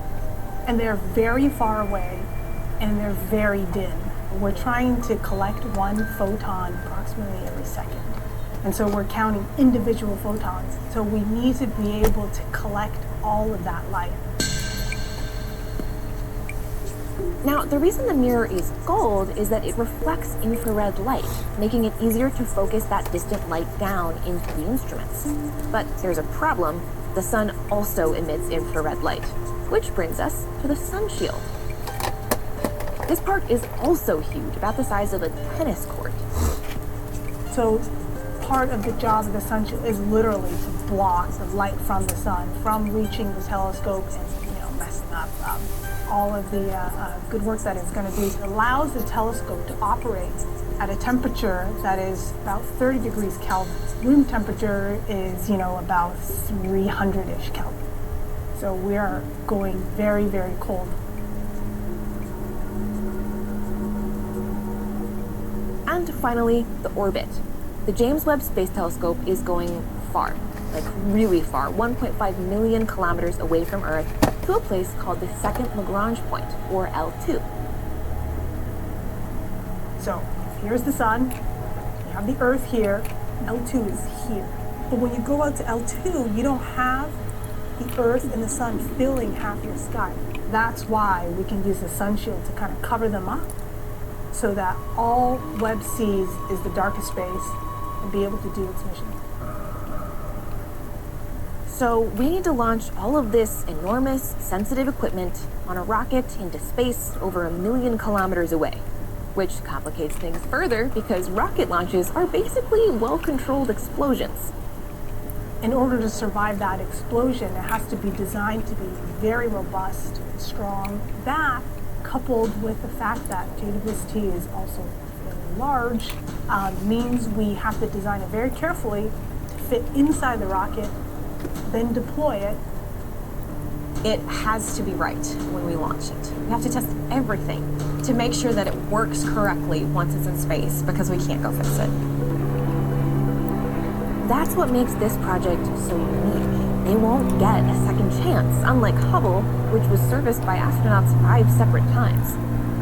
and they're very far away, and they're very dim. We're trying to collect one photon approximately every second. And so we're counting individual photons. So we need to be able to collect all of that light. Now, the reason the mirror is gold is that it reflects infrared light, making it easier to focus that distant light down into the instruments. But there's a problem. The sun also emits infrared light, which brings us to the sun shield. This part is also huge, about the size of a tennis court. So part of the job of the sun shield is literally to block the light from the sun from reaching the telescope and messing up all of the good work that it's going to do. It allows the telescope to operate at a temperature that is about 30 degrees Kelvin. Room temperature is about 300-ish Kelvin. So we are going very, very cold. And finally, the orbit. The James Webb Space Telescope is going far, like really far, 1.5 million kilometers away from Earth, to a place called the Second Lagrange Point, or L2. So here's the sun, you have the Earth here, L2 is here. But when you go out to L2, you don't have the Earth and the sun filling half your sky. That's why we can use the sun shield to kind of cover them up, so that all Webb sees is the darkest space and be able to do its mission. So we need to launch all of this enormous, sensitive equipment on a rocket into space over 1 million kilometers away, which complicates things further because rocket launches are basically well-controlled explosions. In order to survive that explosion, it has to be designed to be very robust and strong. That, coupled with the fact that JWST is also fairly large, means we have to design it very carefully to fit inside the rocket, then deploy it. It has to be right when we launch it. We have to test everything. to make sure that it works correctly once it's in space, because we can't go fix it. That's what makes this project so unique. They won't get a second chance, unlike Hubble, which was serviced by astronauts 5 separate times.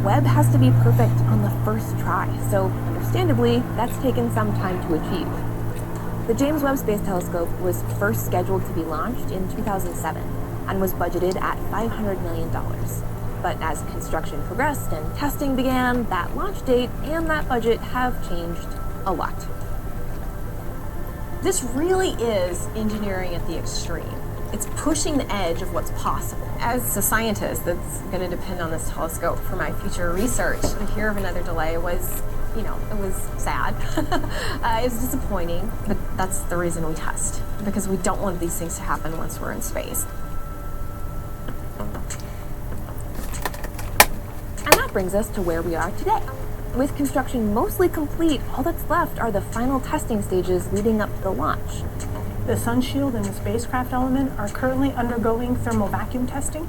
Webb has to be perfect on the first try, so understandably, that's taken some time to achieve. The James Webb Space Telescope was first scheduled to be launched in 2007 and was budgeted at $500 million. But as construction progressed and testing began, that launch date and that budget have changed a lot. This really is engineering at the extreme. It's pushing the edge of what's possible. As a scientist that's going to depend on this telescope for my future research, to hear of another delay was, it was sad. It was disappointing, but that's the reason we test, because we don't want these things to happen once we're in space. And that brings us to where we are today. With construction mostly complete, all that's left are the final testing stages leading up to the launch. The sun shield and the spacecraft element are currently undergoing thermal vacuum testing.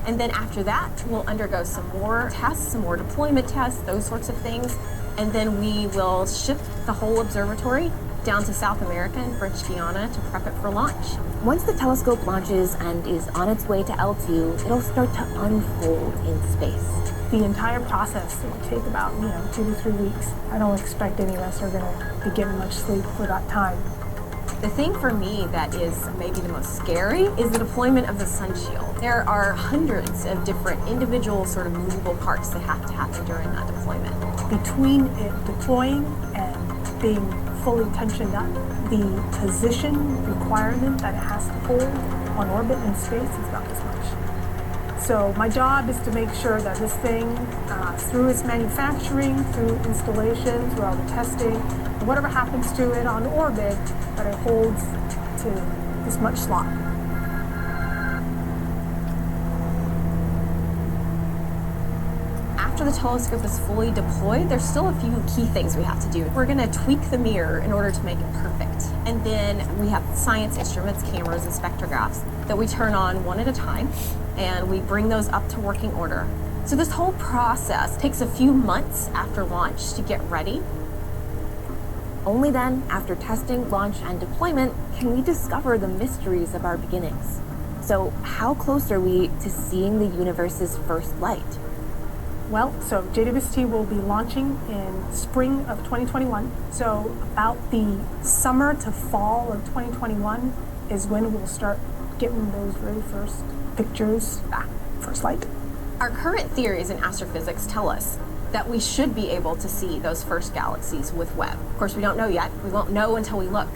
And then after that, we'll undergo some more tests, some more deployment tests, those sorts of things. And then we will ship the whole observatory down to South America and French Guiana to prep it for launch. Once the telescope launches and is on its way to L2, it'll start to unfold in space. The entire process will take about, 2 to 3 weeks. I don't expect any of us are going to be getting much sleep for that time. The thing for me that is maybe the most scary is the deployment of the sun shield. There are hundreds of different individual sort of movable parts that have to happen during that deployment. Between it deploying and being fully tensioned up, the position requirement that it has to hold on orbit in space is about as much. So my job is to make sure that this thing, through its manufacturing, through installation, through all the testing, whatever happens to it on orbit, that it holds to this much slot. After the telescope is fully deployed, there's still a few key things we have to do. We're going to tweak the mirror in order to make it perfect. And then we have science instruments, cameras, and spectrographs that we turn on one at a time, and we bring those up to working order. So this whole process takes a few months after launch to get ready. Only then, after testing, launch, and deployment, can we discover the mysteries of our beginnings. So how close are we to seeing the universe's first light? Well, so JWST will be launching in spring of 2021. So about the summer to fall of 2021 is when we'll start getting those very first pictures, first light. Our current theories in astrophysics tell us that we should be able to see those first galaxies with Webb. Of course, we don't know yet. We won't know until we look.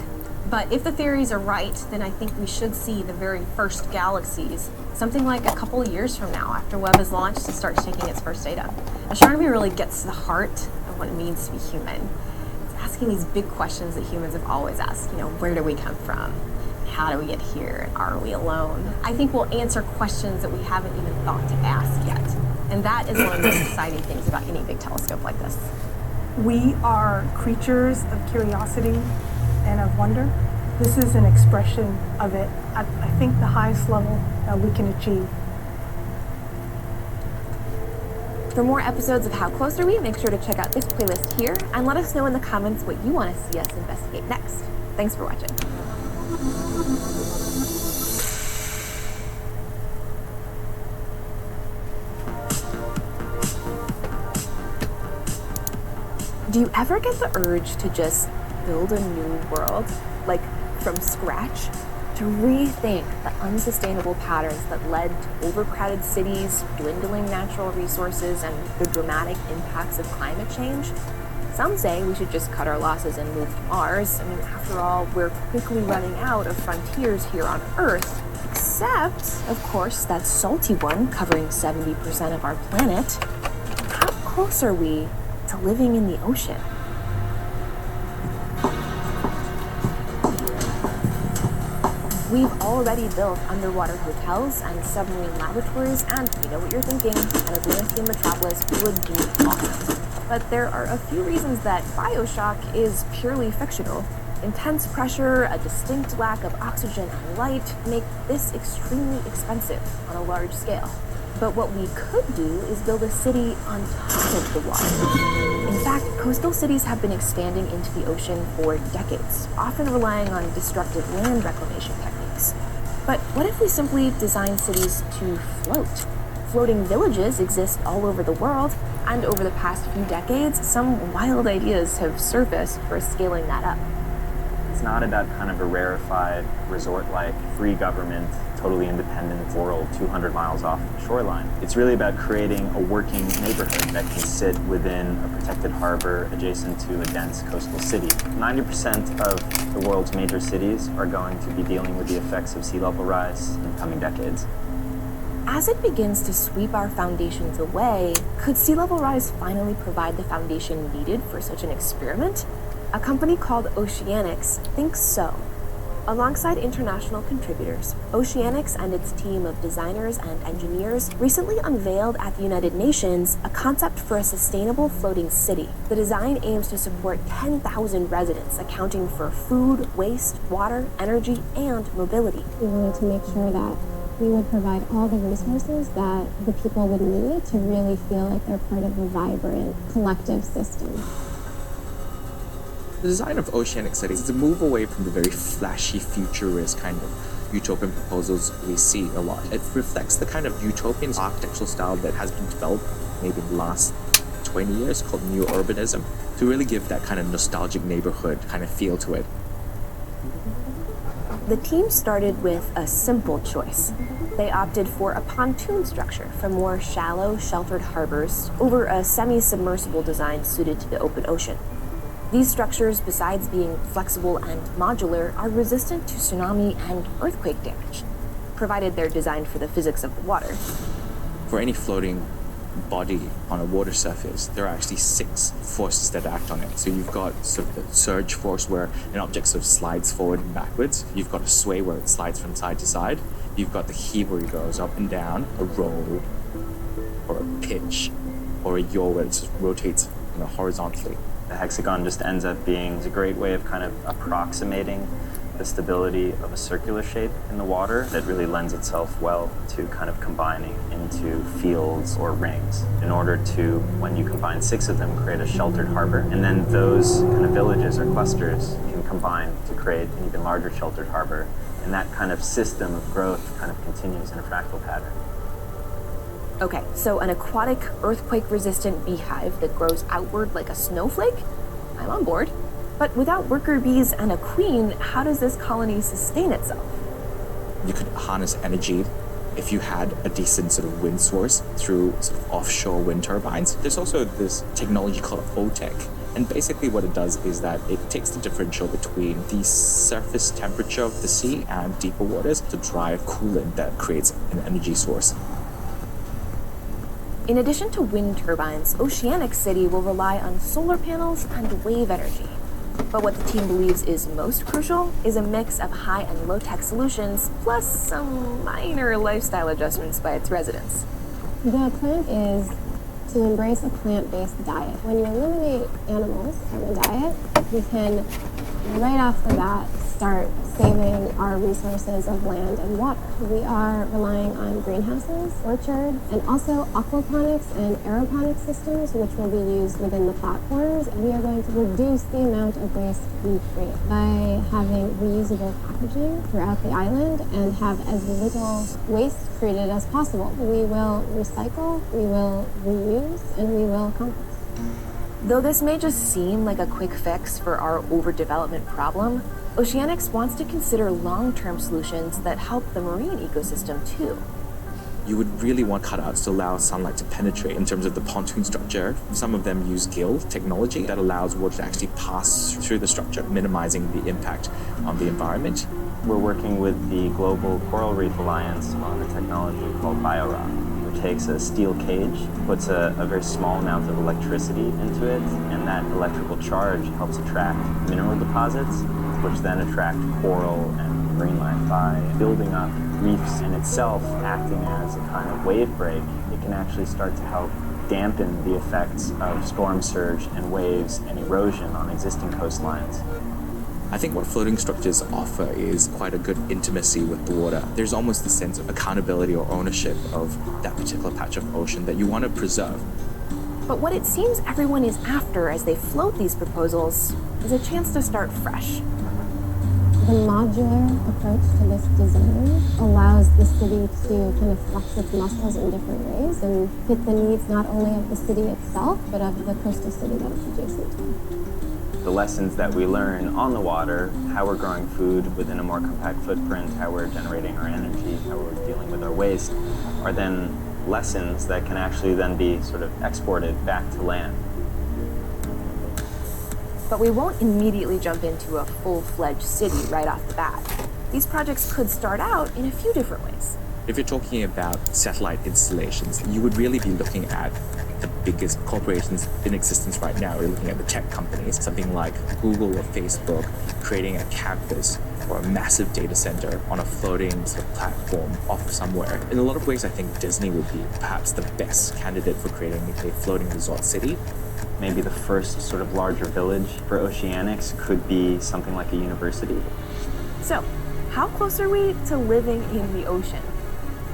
But if the theories are right, then I think we should see the very first galaxies something like a couple of years from now, after Webb is launched and starts taking its first data. Astronomy really gets to the heart of what it means to be human. It's asking these big questions that humans have always asked. Where do we come from? How do we get here? Are we alone? I think we'll answer questions that we haven't even thought to ask yet. And that is one of the most exciting things about any big telescope like this. We are creatures of curiosity and of wonder. This is an expression of it at, I think, the highest level that we can achieve. For more episodes of How Close Are We, make sure to check out this playlist here and let us know in the comments what you want to see us investigate next. Thanks for watching. Do you ever get the urge to just build a new world, like from scratch? To rethink the unsustainable patterns that led to overcrowded cities, dwindling natural resources, and the dramatic impacts of climate change? Some say we should just cut our losses and move to Mars. After all, we're quickly running out of frontiers here on Earth. Except, of course, that salty one covering 70% of our planet. How close are we to living in the ocean? We've already built underwater hotels and submarine laboratories, and you know what you're thinking, an Atlantean metropolis would be awesome. But there are a few reasons that Bioshock is purely fictional. Intense pressure, a distinct lack of oxygen and light make this extremely expensive on a large scale. But what we could do is build a city on top of the water. In fact, coastal cities have been expanding into the ocean for decades, often relying on destructive land reclamation techniques. But what if we simply design cities to float? Floating villages exist all over the world, and over the past few decades, some wild ideas have surfaced for scaling that up. It's not about kind of a rarefied, resort-like, free government, totally independent world 200 miles off the shoreline. It's really about creating a working neighborhood that can sit within a protected harbor adjacent to a dense coastal city. 90% of the world's major cities are going to be dealing with the effects of sea level rise in the coming decades. As it begins to sweep our foundations away, could sea level rise finally provide the foundation needed for such an experiment? A company called Oceanics thinks so. Alongside international contributors, Oceanics and its team of designers and engineers recently unveiled at the United Nations a concept for a sustainable floating city. The design aims to support 10,000 residents, accounting for food, waste, water, energy, and mobility. We wanted to make sure that we would provide all the resources that the people would need to really feel like they're part of a vibrant collective system. The design of oceanic cities is a move away from the very flashy, futurist kind of utopian proposals we see a lot. It reflects the kind of utopian architectural style that has been developed maybe in the last 20 years called neo-urbanism to really give that kind of nostalgic neighborhood kind of feel to it. The team started with a simple choice. They opted for a pontoon structure for more shallow, sheltered harbors over a semi-submersible design suited to the open ocean. These structures, besides being flexible and modular, are resistant to tsunami and earthquake damage, provided they're designed for the physics of the water. For any floating body on a water surface, there are actually 6 forces that act on it. So you've got sort of the surge force where an object sort of slides forward and backwards. You've got a sway where it slides from side to side. You've got the heave where it goes up and down, a roll, or a pitch, or a yaw where it just rotates horizontally. The hexagon just ends up being a great way of kind of approximating the stability of a circular shape in the water that really lends itself well to kind of combining into fields or rings in order to, when you combine 6 of them, create a sheltered harbor. And then those kind of villages or clusters can combine to create an even larger sheltered harbor. And that kind of system of growth kind of continues in a fractal pattern. Okay, so an aquatic, earthquake-resistant beehive that grows outward like a snowflake? I'm on board. But without worker bees and a queen, how does this colony sustain itself? You could harness energy if you had a decent sort of wind source through sort of offshore wind turbines. There's also this technology called OTEC. And basically what it does is that it takes the differential between the surface temperature of the sea and deeper waters to drive coolant that creates an energy source. In addition to wind turbines, Oceanic City will rely on solar panels and wave energy. But what the team believes is most crucial is a mix of high and low-tech solutions, plus some minor lifestyle adjustments by its residents. The plan is to embrace a plant-based diet. When you eliminate animals from a diet, we can, right off the bat, start saving our resources of land and water. We are relying on greenhouses, orchards, and also aquaponics and aeroponics systems, which will be used within the platforms. We are going to reduce the amount of waste we create by having reusable packaging throughout the island and have as little waste created as possible. We will recycle, we will reuse, and we will compost. Though this may just seem like a quick fix for our overdevelopment problem, Oceanics wants to consider long-term solutions that help the marine ecosystem too. You would really want cutouts to allow sunlight to penetrate. In terms of the pontoon structure, some of them use gill technology that allows water to actually pass through the structure, minimizing the impact on the environment. We're working with the Global Coral Reef Alliance on a technology called BioRock, which takes a steel cage, puts a very small amount of electricity into it, and that electrical charge helps attract mineral deposits, which then attract coral and marine life. By building up reefs in itself, acting as a kind of wave break, it can actually start to help dampen the effects of storm surge and waves and erosion on existing coastlines. I think what floating structures offer is quite a good intimacy with the water. There's almost a sense of accountability or ownership of that particular patch of ocean that you want to preserve. But what it seems everyone is after as they float these proposals is a chance to start fresh. The modular approach to this design allows the city to kind of flex its muscles in different ways and fit the needs not only of the city itself, but of the coastal city that it's adjacent to. The lessons that we learn on the water, how we're growing food within a more compact footprint, how we're generating our energy, how we're dealing with our waste, are then lessons that can actually then be sort of exported back to land. But we won't immediately jump into a full-fledged city right off the bat. These projects could start out in a few different ways. If you're talking about satellite installations, you would really be looking at the biggest corporations in existence right now. You're looking at the tech companies, something like Google or Facebook, creating a campus or a massive data center on a floating sort of platform off somewhere. In a lot of ways, I think Disney would be perhaps the best candidate for creating a floating resort city. Maybe the first sort of larger village for oceanics could be something like a university. So, how close are we to living in the ocean?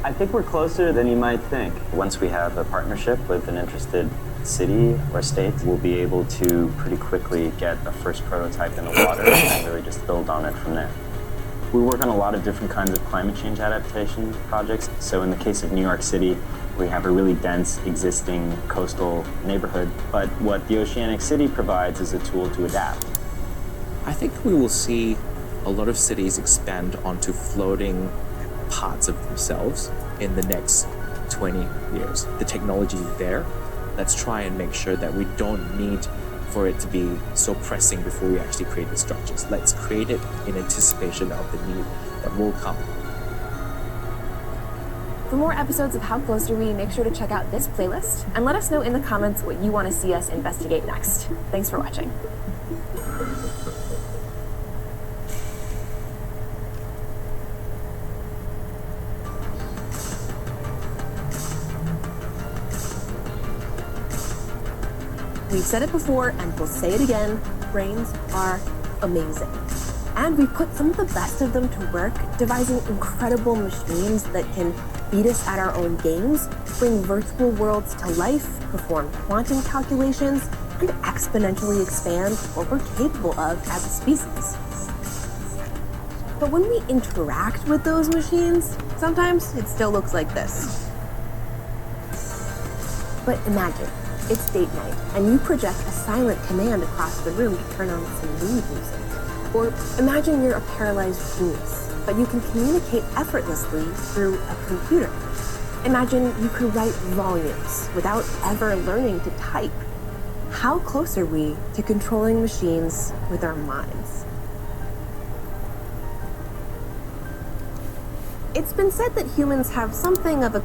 I think we're closer than you might think. Once we have a partnership with an interested city or state, we'll be able to pretty quickly get a first prototype in the water and really just build on it from there. We work on a lot of different kinds of climate change adaptation projects. So in the case of New York City, we have a really dense existing coastal neighborhood, but what the Oceanic City provides is a tool to adapt. I think we will see a lot of cities expand onto floating parts of themselves in the next 20 years. The technology is there. Let's try and make sure that we don't need for it to be so pressing before we actually create the structures. Let's create it in anticipation of the need that will come. For more episodes of How Close Are We, make sure to check out this playlist and let us know in the comments what you want to see us investigate next. Thanks for watching. We've said it before and we'll say it again, brains are amazing. And we put some of the best of them to work devising incredible machines that can beat us at our own games, bring virtual worlds to life, perform quantum calculations, and exponentially expand what we're capable of as a species. But when we interact with those machines, sometimes it still looks like this. But imagine, it's date night, and you project a silent command across the room to turn on some mood music. Or imagine you're a paralyzed genius, but you can communicate effortlessly through a computer. Imagine you can write volumes without ever learning to type. How close are we to controlling machines with our minds? It's been said that humans have something of a